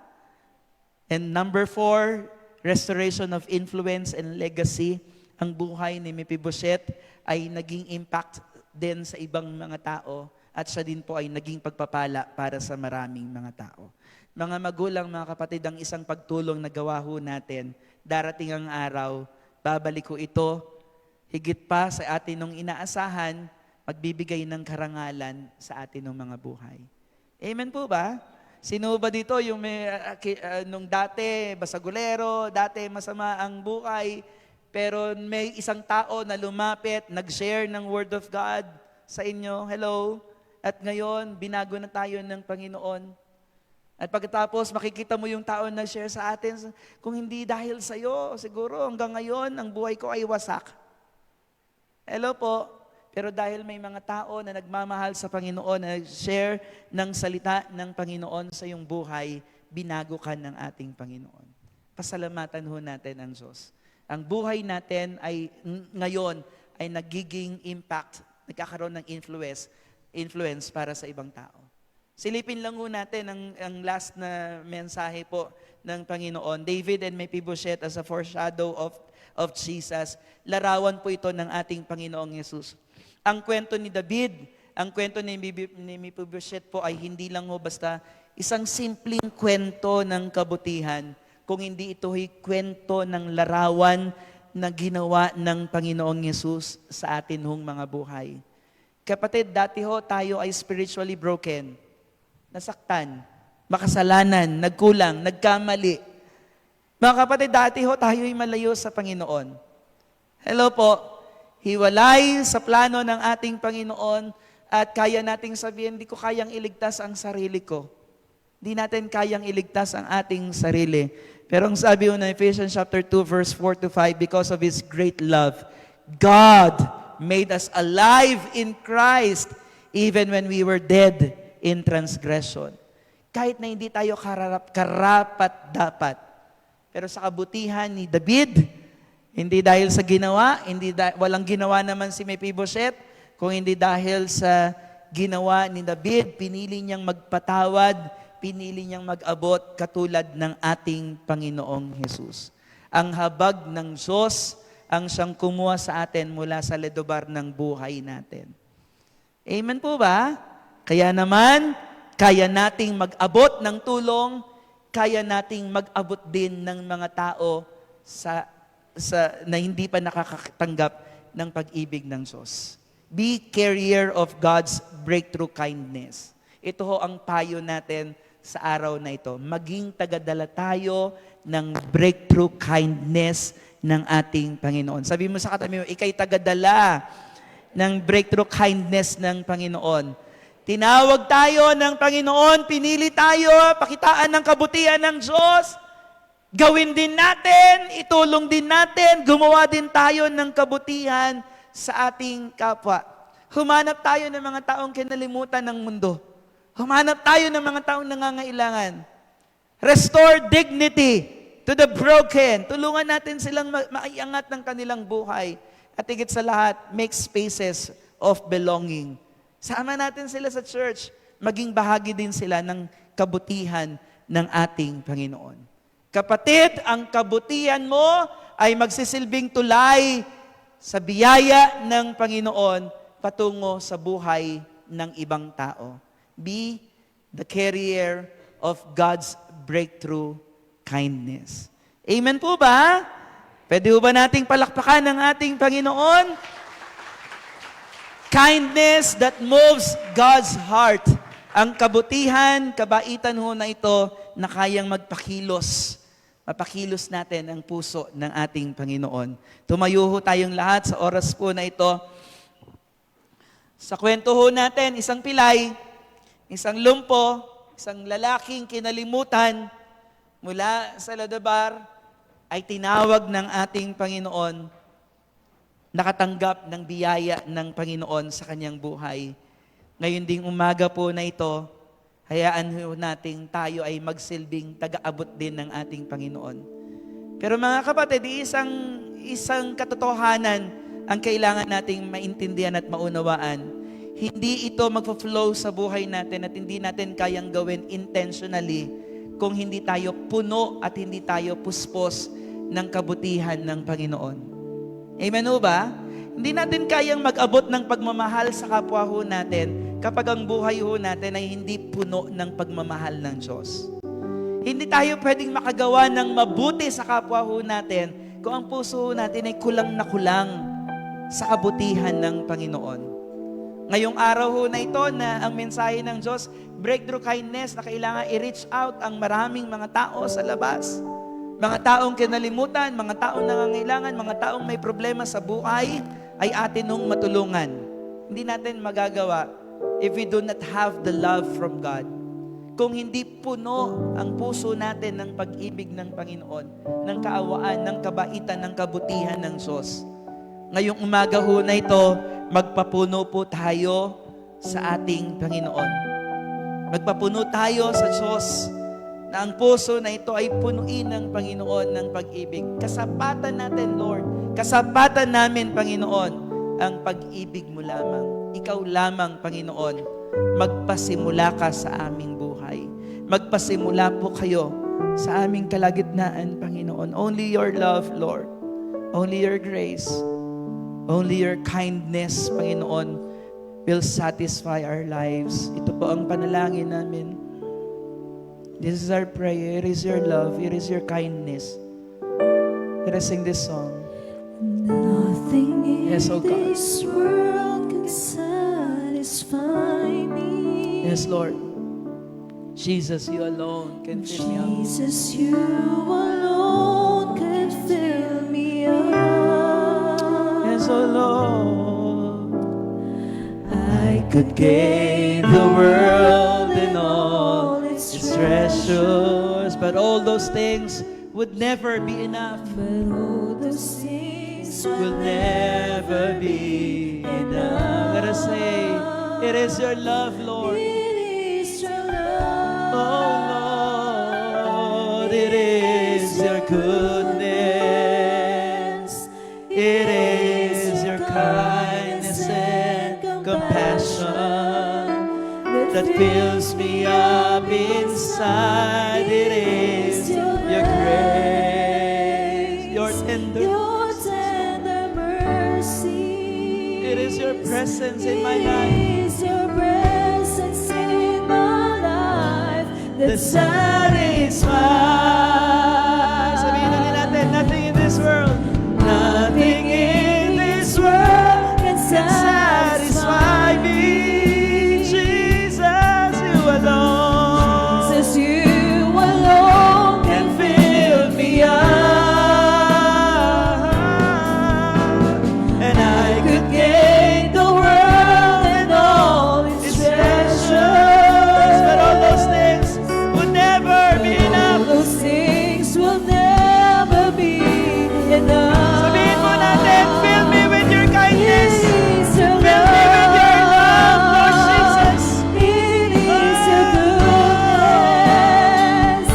And number 4, restoration of influence and legacy. Ang buhay ni Mephibosheth ay naging impact din sa ibang mga tao. at siya din po ay naging pagpapala para sa maraming mga tao. Mga magulang, mga kapatid, ang isang pagtulong na gawa ho natin, darating ang araw, babalik ko ito, higit pa sa atin nung inaasahan, magbibigay ng karangalan sa atin ng mga buhay. Amen po ba? Sino ba dito yung nung dati basagulero, dati masama ang buhay, pero may isang tao na lumapit, nag-share ng Word of God sa inyo, hello, at ngayon, binago na tayo ng Panginoon. At pagkatapos, makikita mo yung tao na share sa atin, kung hindi dahil sa'yo, siguro hanggang ngayon, ang buhay ko ay wasak. Hello po. Pero dahil may mga tao na nagmamahal sa Panginoon, na share ng salita ng Panginoon sa iyong buhay, binago ka ng ating Panginoon. Pasalamatan ho natin ang Diyos. Ang buhay natin ay ngayon ay nagiging impact, nagkakaroon ng influence para sa ibang tao. Silipin lang ho natin ang last na mensahe po ng Panginoon. David and Mephibosheth as a foreshadow of Jesus. Larawan po ito ng ating Panginoong Yesus. Ang kwento ni David, ang kwento ni Mephibosheth po ay hindi lang ho basta isang simpleng kwento ng kabutihan, kung hindi ito ay kwento ng larawan na ginawa ng Panginoong Yesus sa atin hong mga buhay. Kapatid, dati ho tayo ay spiritually broken. Nasaktan, makasalanan, nagkulang, nagkamali. Mga kapatid, dati ho tayo'y malayo sa Panginoon. Hello po, hiwalay sa plano ng ating Panginoon at kaya nating sabihin, hindi ko kayang iligtas ang sarili ko. Hindi natin kayang iligtas ang ating sarili. Pero ang sabi ho na Ephesians chapter 2 verse 4 to 5, because of His great love, God made us alive in Christ even when we were dead in transgression. Kahit na hindi tayo karapat-dapat. Pero sa kabutihan ni David, hindi dahil sa ginawa, walang ginawa naman si Mephibosheth, kung hindi dahil sa ginawa ni David, pinili niyang magpatawad, pinili niyang mag-abot katulad ng ating Panginoong Jesus. Ang habag ng Diyos ang siyang kumuha sa atin mula sa ledobar ng buhay natin. Amen po ba? Kaya naman, kaya nating mag-abot ng tulong, kaya nating mag-abot din ng mga tao na hindi pa nakakatanggap ng pag-ibig ng Diyos. Be carrier of God's breakthrough kindness. Ito ho ang payo natin sa araw na ito. Maging tagadala tayo ng breakthrough kindness ng ating Panginoon. Sabi mo sa katabi mo, ikay tagadala ng breakthrough kindness ng Panginoon. Tinawag tayo ng Panginoon, pinili tayo, pakitaan ng kabutihan ng Diyos. Gawin din natin, itulong din natin, gumawa din tayo ng kabutihan sa ating kapwa. Humanap tayo ng mga taong kinalimutan ng mundo. Humanap tayo ng mga taong nangangailangan. Restore dignity to the broken. Tulungan natin silang maiangat ng kanilang buhay. At higit sa lahat, make spaces of belonging. Sama natin sila sa church. Maging bahagi din sila ng kabutihan ng ating Panginoon. Kapatid, ang kabutihan mo ay magsisilbing tulay sa biyaya ng Panginoon patungo sa buhay ng ibang tao. Be the carrier of God's breakthrough kindness. Amen po ba? Pwede ba nating palakpakan ng ating Panginoon? Kindness that moves God's heart. Ang kabutihan, kabaitan ho na ito na kayang magpakilos. Mapakilos natin ang puso ng ating Panginoon. Tumayo ho tayong lahat sa oras po na ito. Sa kwento ho natin, isang pilay, isang lumpo, isang lalaking kinalimutan mula sa Lodabar ay tinawag ng ating Panginoon, nakatanggap ng biyaya ng Panginoon sa kanyang buhay. Ngayon ding umaga po na ito, hayaan ho nating tayo ay magsilbing taga-abot din ng ating Panginoon. Pero mga kapatid, isang katotohanan ang kailangan nating maintindihan at maunawaan. Hindi ito magpa-flow sa buhay natin at hindi natin kayang gawin intentionally kung hindi tayo puno at hindi tayo puspos ng kabutihan ng Panginoon. Amen ho ba? Hindi natin kayang mag-abot ng pagmamahal sa kapwa ho natin kapag ang buhay ho natin ay hindi puno ng pagmamahal ng Diyos. Hindi tayo pwedeng makagawa ng mabuti sa kapwa ho natin kung ang puso ho natin ay kulang na kulang sa kabutihan ng Panginoon. Ngayong araw ho na ito na ang mensahe ng Diyos, breakthrough kindness, na kailangan i-reach out ang maraming mga tao sa labas. Mga taong kinalimutan, mga taong nangangailangan, mga taong may problema sa buhay, ay atin hong matulungan. Hindi natin magagawa if we do not have the love from God. Kung hindi puno ang puso natin ng pag-ibig ng Panginoon, ng kaawaan, ng kabaitan, ng kabutihan ng Diyos. Ngayong umaga ho na ito, magpapuno po tayo sa ating Panginoon. Magpapuno tayo sa Diyos na ang puso na ito ay punuin ng Panginoon ng pag-ibig. Kasapatan natin, Lord. Kasapatan namin, Panginoon, ang pag-ibig mo lamang. Ikaw lamang, Panginoon, magpasimula ka sa aming buhay. Magpasimula po kayo sa aming kalagitnaan, Panginoon. Only your love, Lord. Only your grace. Only your kindness, Panginoon, will satisfy our lives. Ito po ang panalangin namin. This is our prayer. It is your love. It is your kindness. Let us sing this song. Nothing in Yes, oh God. this world can satisfy me. Yes, Lord. Jesus, you alone can fill me up. Jesus, you alone can fill me up. Yes, oh Lord. I could gain the world and all its treasures, but all those things would never be enough. But all those things Will never be enough. Let us say, it is your love, Lord. It is your love. Oh Lord, it is your goodness. It is your kindness and compassion that fills me up inside. It is your grace, your tender. It is your presence in my life. It is your presence in my life that satisfies. Sabihin na natin, nothing in this world, nothing in this world can satisfy me. Jesus, you alone Jesus, you alone can fill me up. And I could gain the world and all its treasures, but all those things would never be enough. Those things will never be enough. Sabihin mo natin, fill me with your kindness. It is your Fill me with your love, Lord Jesus. It is your goodness.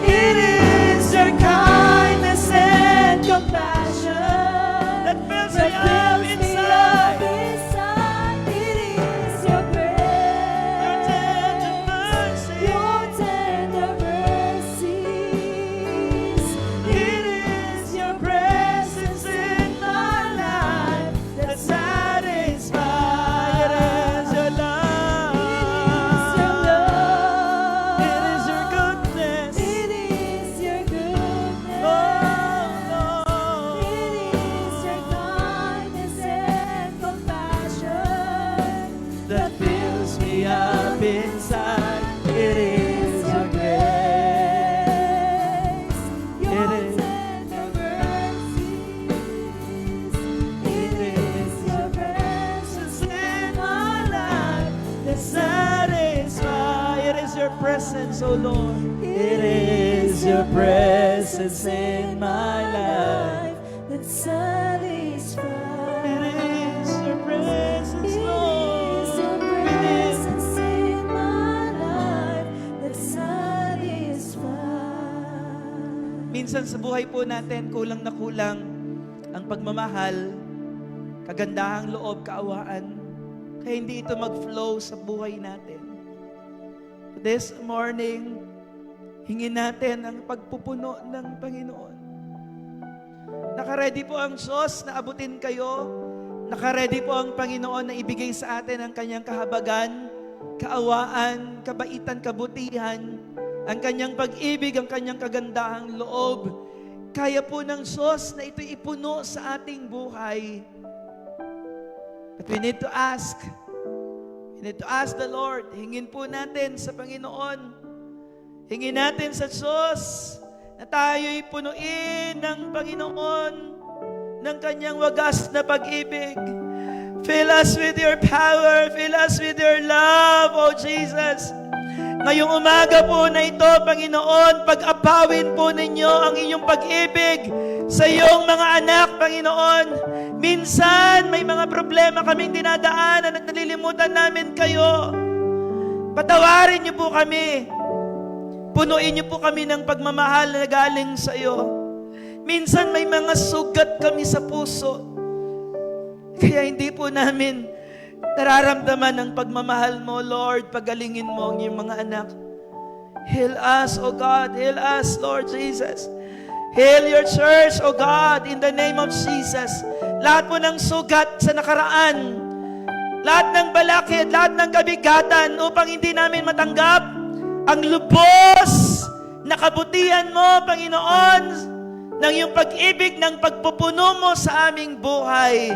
It is your kindness and compassion That fills that me up fills me inside. up inside. It is your Your tender grace, mercy. your tender mercies. It is your presence in my life that satisfies. It is your love. It is your goodness. It is your goodness. Oh, Lord. It is your kindness and compassion That fills me up inside. It is your grace. your It is. tender mercies. It is your presence in my life that Satisfy. It is your presence, oh Lord. It is your presence in my life. that satisfies. It is your presence, It Lord. is your It is. presence in my life that satisfies. Minsan sa buhay po natin, kulang na kulang ang pagmamahal, kagandahang loob, kaawaan. Kaya hindi ito mag-flow sa buhay natin. This morning, hingin natin ang pagpupuno ng Panginoon. Nakaredy po ang Diyos na abutin kayo. Nakaredy po ang Panginoon na ibigay sa atin ang kanyang kahabagan, kaawaan, kabaitan, kabutihan, ang kanyang pag-ibig, ang kanyang kagandahang loob. Kaya po ng Diyos na ito'y ipuno sa ating buhay. But we need to ask. We need to ask the Lord. Hingin po natin sa Panginoon. Hingin natin sa Diyos na tayo'y punuin ng Panginoon ng kanyang wagas na pag-ibig. Fill us with your power. Fill us with your love, O Jesus. Ngayong umaga po na ito, Panginoon, pag-apawin po ninyo ang inyong pag-ibig sa iyong mga anak, Panginoon. Minsan, may mga problema kaming dinadaanan at nalilimutan namin kayo. Patawarin niyo po kami. Punuin niyo po kami ng pagmamahal na galing sa iyo. Minsan, may mga sugat kami sa puso. Kaya hindi po namin nararamdaman ang pagmamahal mo, Lord. Pagalingin mo ang iyong mga anak. Heal us, O God. Heal us, Lord Jesus. Heal your church, O God, in the name of Jesus. Lahat po ng sugat sa nakaraan, lahat ng balakid, lahat ng kabigatan upang hindi namin matanggap ang lubos na kabutihan mo, Panginoon, ng iyong pag-ibig, ng pagpupuno mo sa aming buhay.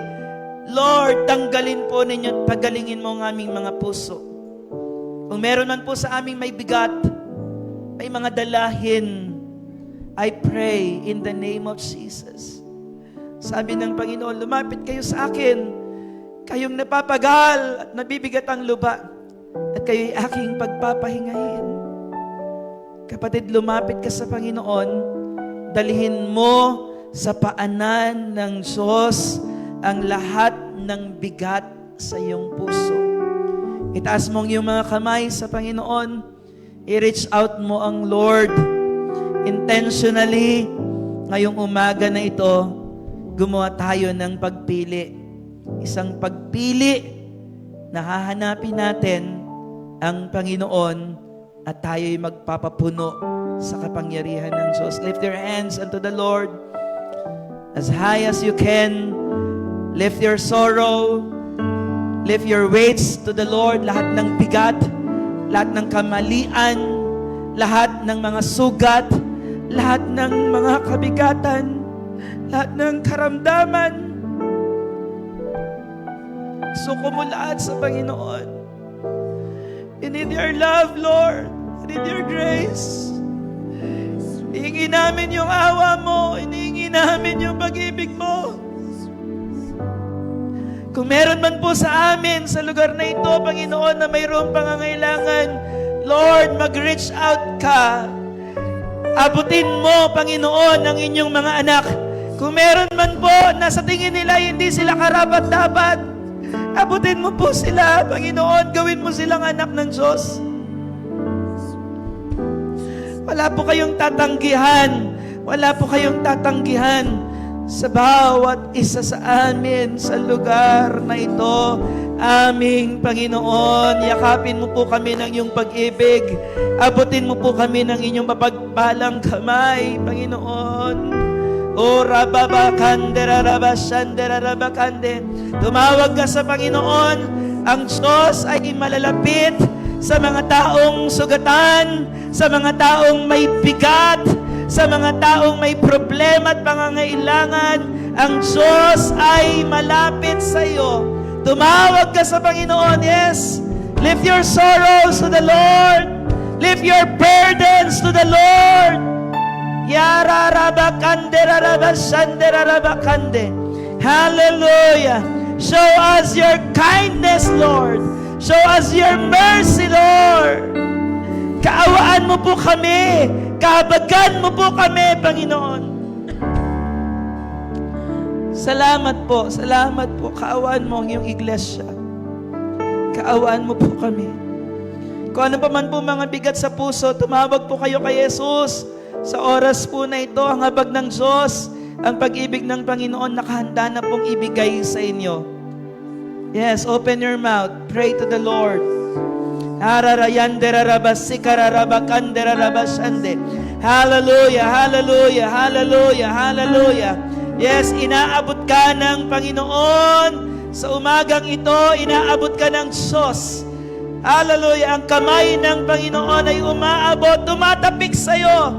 Lord, tanggalin po ninyo at pagalingin mo ang aming mga puso. Kung meron man po sa aming may bigat, may mga dalahin, I pray in the name of Jesus. Sabi ng Panginoon, lumapit kayo sa akin, kayong napapagal at nabibigat ang luba, at kayo'y aking pagpapahingahin. Kapatid, lumapit ka sa Panginoon, dalhin mo sa paanan ng Diyos ang lahat ng bigat sa iyong puso. Itaas mo ang iyong mga kamay sa Panginoon. I-reach out mo ang Lord. Intentionally, ngayong umaga na ito, gumawa tayo ng pagpili. Isang pagpili na hahanapin natin ang Panginoon at tayo'y magpapapuno sa kapangyarihan ng Diyos. Lift your hands unto the Lord as high as you can. Lift your sorrow, lift your weights to the Lord, lahat ng bigat, lahat ng kamalian, lahat ng mga sugat, lahat ng mga kabigatan, lahat ng karamdaman. Suko mo lahat sa Panginoon. We need your love, Lord. We need your grace. Hihingi namin yung awa mo, hihingi namin yung pag-ibig mo. Kung meron man po sa amin, sa lugar na ito, Panginoon, na mayroong pangangailangan, Lord, mag-reach out ka. Abutin mo, Panginoon, ang inyong mga anak. Kung meron man po na sa tingin nila hindi sila karapat-dapat, abutin mo po sila, Panginoon. Gawin mo silang anak ng Diyos. Wala po kayong tatanggihan. Wala po kayong tatanggihan sa bawat isa sa amin sa lugar na ito. Aming Panginoon, yakapin mo po kami ng iyong pag-ibig. Abutin mo po kami ng inyong mapagpalang kamay, Panginoon. O rababakande, rarabasande, rarabakande. Tumawag ka sa Panginoon. Ang Diyos ay malalapit sa mga taong sugatan, sa mga taong may bigat, sa mga taong may problema at pangangailangan. Ang Diyos ay malapit sa iyo. Tumawag ka sa Panginoon, yes. Lift your sorrows to the Lord. Lift your burdens to the Lord. Yararabakande, rarabasande, rarabakande. Hallelujah. Show us your kindness, Lord. Show us your mercy, Lord. Kaawaan mo po kami. Kahabagan mo po kami, Panginoon. Salamat po. Salamat po. Kaawaan mo ang iyong iglesia. Kaawaan mo po kami. Kung ano pa man po mga bigat sa puso, tumawag po kayo kay Jesus. Sa oras po na ito, ang habag ng Diyos, ang pag-ibig ng Panginoon, nakahanda na pong ibigay sa inyo. Yes, open your mouth. Pray to the Lord. Hallelujah, hallelujah, hallelujah, hallelujah. Yes, inaabot ka ng Panginoon. Sa umagang ito, inaabot ka ng Diyos. Hallelujah. Ang kamay ng Panginoon ay umaabot, tumatapik sa'yo.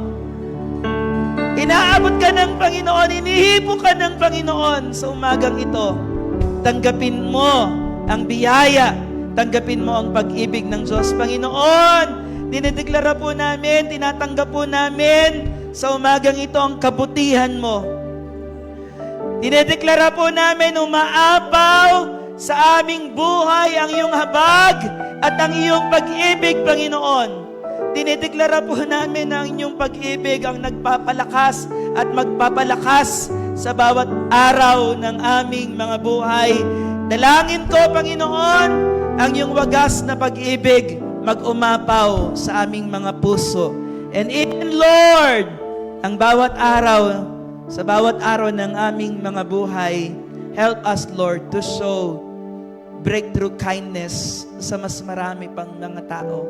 Inaabot ka ng Panginoon, inihipo ka ng Panginoon sa umagang ito. Tanggapin mo ang biyaya, tanggapin mo ang pag-ibig ng Diyos. Panginoon, dinideklara po namin, tinatanggap po namin sa umagang ito ang kabutihan mo. Dinideklara po namin umaapaw sa aming buhay ang iyong habag at ang iyong pag-ibig, Panginoon. Dinideklara po namin ang inyong pag-ibig ang nagpapalakas at magpapalakas sa bawat araw ng aming mga buhay. Dalangin ko, Panginoon, ang iyong wagas na pag-ibig mag-umapaw sa aming mga puso. And in Lord, ang bawat araw, sa bawat araw ng aming mga buhay, help us, Lord, to show breakthrough kindness sa mas marami pang mga tao.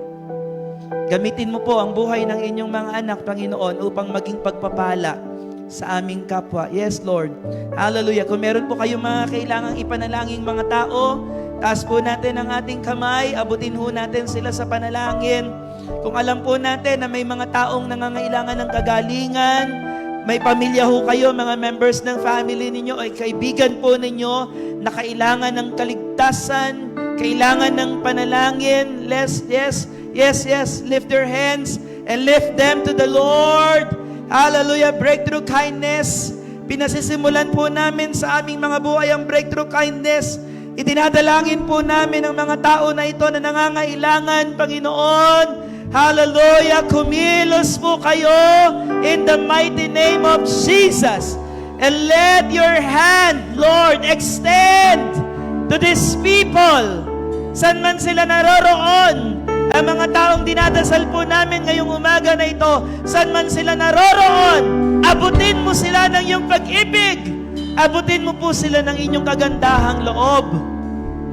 Gamitin mo po ang buhay ng inyong mga anak, Panginoon, upang maging pagpapala sa aming kapwa. Yes, Lord. Hallelujah. Kung meron po kayong mga kailangang ipanalangin mga tao, taas po natin ang ating kamay, abutin ho natin sila sa panalangin. Kung alam po natin na may mga taong nangangailangan ng kagalingan, may pamilya ho kayo, mga members ng family ninyo, ay kaibigan po ninyo na kailangan ng kaligtasan, kailangan ng panalangin. Yes, lift your hands and lift them to the Lord. Hallelujah, breakthrough kindness. Pinasisimulan po namin sa aming mga buhay ang breakthrough kindness. Itinadalangin po namin ang mga tao na ito na nangangailangan, Panginoon. Hallelujah, kumilos po kayo in the mighty name of Jesus. And let your hand, Lord, extend to these people. San man sila naroroon, ang mga taong dinadasal po namin ngayong umaga na ito, san man sila naroroon, abutin mo sila ng iyong pag-ibig. Abutin mo po sila ng inyong kagandahang loob.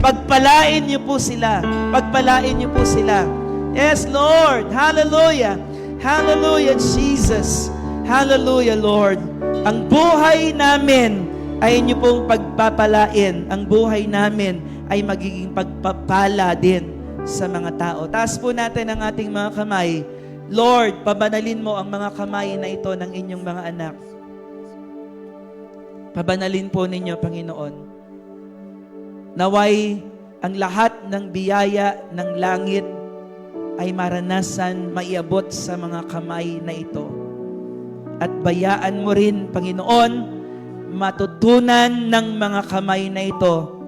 Pagpalain niyo po sila. Pagpalain niyo po sila. Yes, Lord. Hallelujah. Hallelujah, Jesus. Hallelujah, Lord. Ang buhay namin ay inyo pong pagpapalain. Ang buhay namin ay magiging pagpapala din sa mga tao. Taas po natin ang ating mga kamay. Lord, pabanalin mo ang mga kamay na ito ng inyong mga anak. Pabanalin po ninyo, Panginoon. Naway ang lahat ng biyaya ng langit ay maranasan, maiabot sa mga kamay na ito. At bayaan mo rin, Panginoon, matutunan ng mga kamay na ito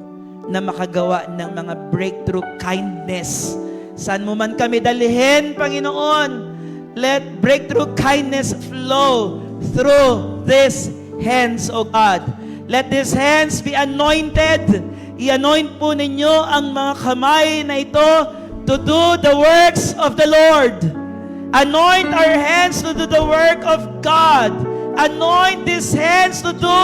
na makagawa ng mga breakthrough kindness. Saan mo man kami dalhin, Panginoon, let breakthrough kindness flow through these hands, O God. Let these hands be anointed. I-anoint po ninyo ang mga kamay na ito to do the works of the Lord. Anoint our hands to do the work of God. Anoint these hands to do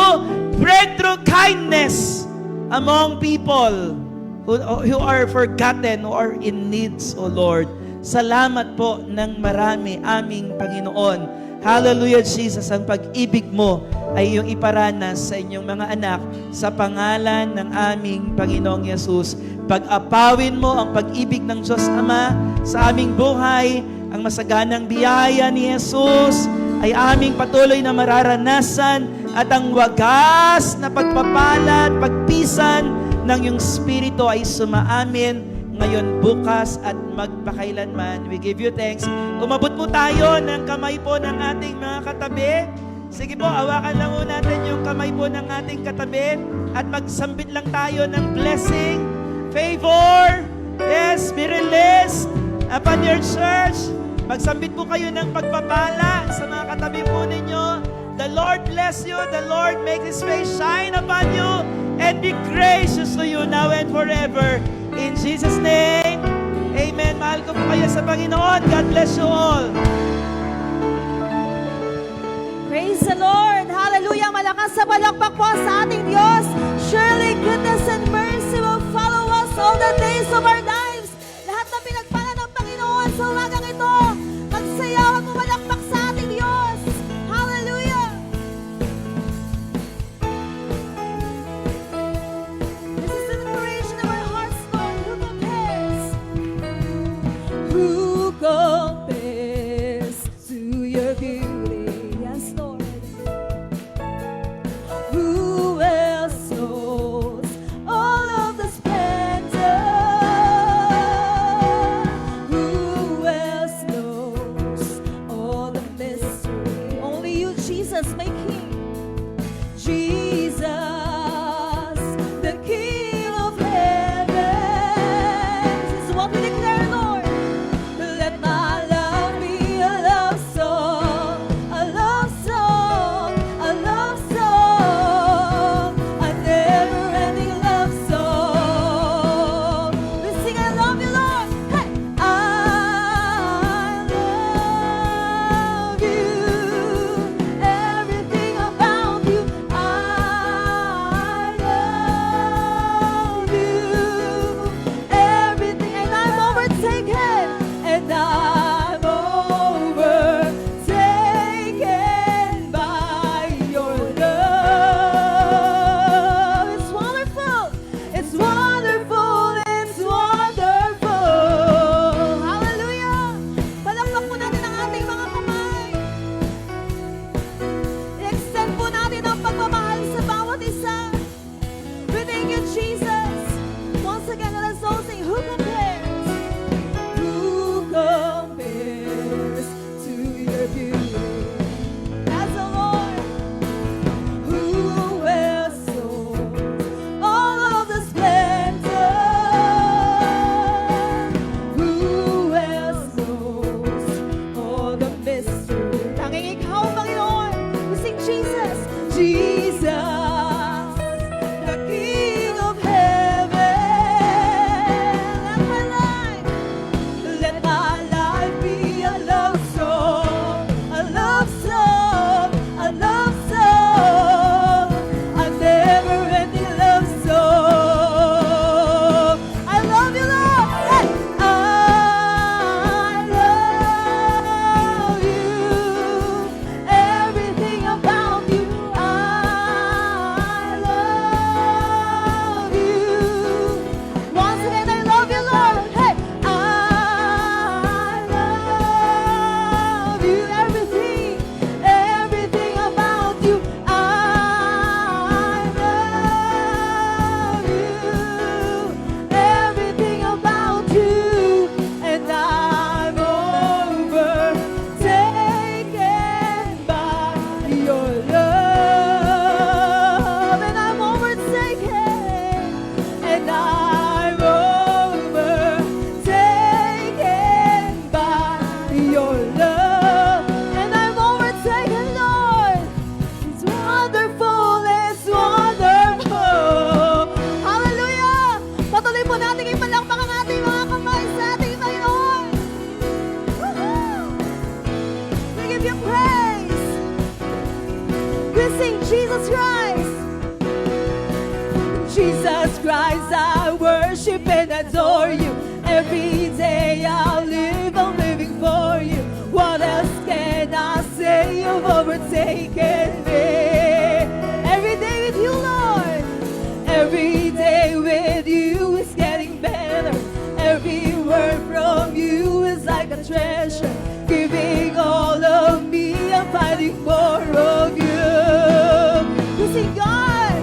breakthrough kindness among people who are forgotten, who are in needs, O Lord. Salamat po ng marami aming Panginoon. Hallelujah, Jesus. Ang pag-ibig mo ay iyong iparanas sa inyong mga anak sa pangalan ng aming Panginoong Yesus. Pag-apawin mo ang pag-ibig ng Diyos Ama sa aming buhay. Ang masaganang biyaya ni Jesus ay aming patuloy na mararanasan at ang wagas na pagpapala at pagpisan ng iyong Espiritu ay sumaamin ngayon, bukas, at magpakailanman. We give you thanks. Umabot po tayo ng kamay po ng ating mga katabi. Sige po, awakan lang po natin yung kamay po ng ating katabi at magsambit lang tayo ng blessing, favor, yes, be released upon your church. Magsambit po kayo ng pagpapala sa mga katabi po ninyo. The Lord bless you. The Lord make His face shine upon you and be gracious to you now and forever. In Jesus' name, amen. Mahal ko po kayo sa Panginoon. God bless you all. Praise the Lord. Hallelujah. Malakas sa palakpak po sa ating Diyos. Surely goodness and mercy will follow us all the days of our lives. Lahat na pinagpala ng Panginoon sa umagang ito, magsayaw at pumalakpak sa ating Diyos. Hallelujah. This is the declaration of our hearts, Lord. Who compares? Jesus Christ. Jesus Christ, I worship and adore you. Every day I live, I'm living for you. What else can I say? You've overtaken me. Every day with you, Lord. Every day with you is getting better. Every word from you is like a treasure. Giving all of me, I'm finding more of you. You see, God,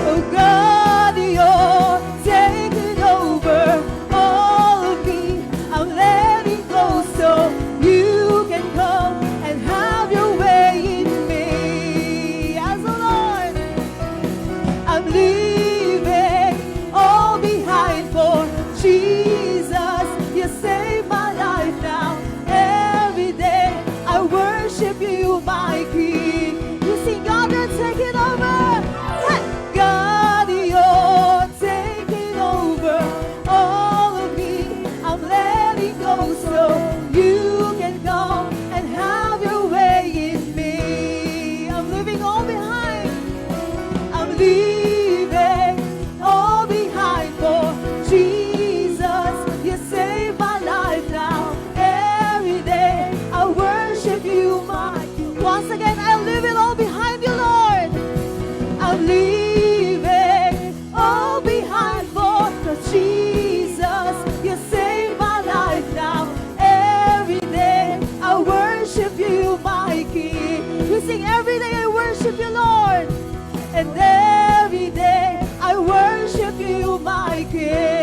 oh God, you're taking over all of me. I'm letting go so you can come and have your way in me. As the Lord, I'm leaving all behind for Jesus. You saved my life now. Every day I worship you, my King. You see, God, you're taking over. Hey! God, you're taking over all of me. I'm letting go so you can come and have your way in me. I'm leaving all behind. I'm leaving all behind for Jesus. You saved my life now. Every day I worship you, my King. Once again, I leave it all behind you, Lord. I'm leaving all behind for Jesus. You saved my life now. Every day I worship you, my King. We sing every day I worship you, Lord. And every day I worship you, my King.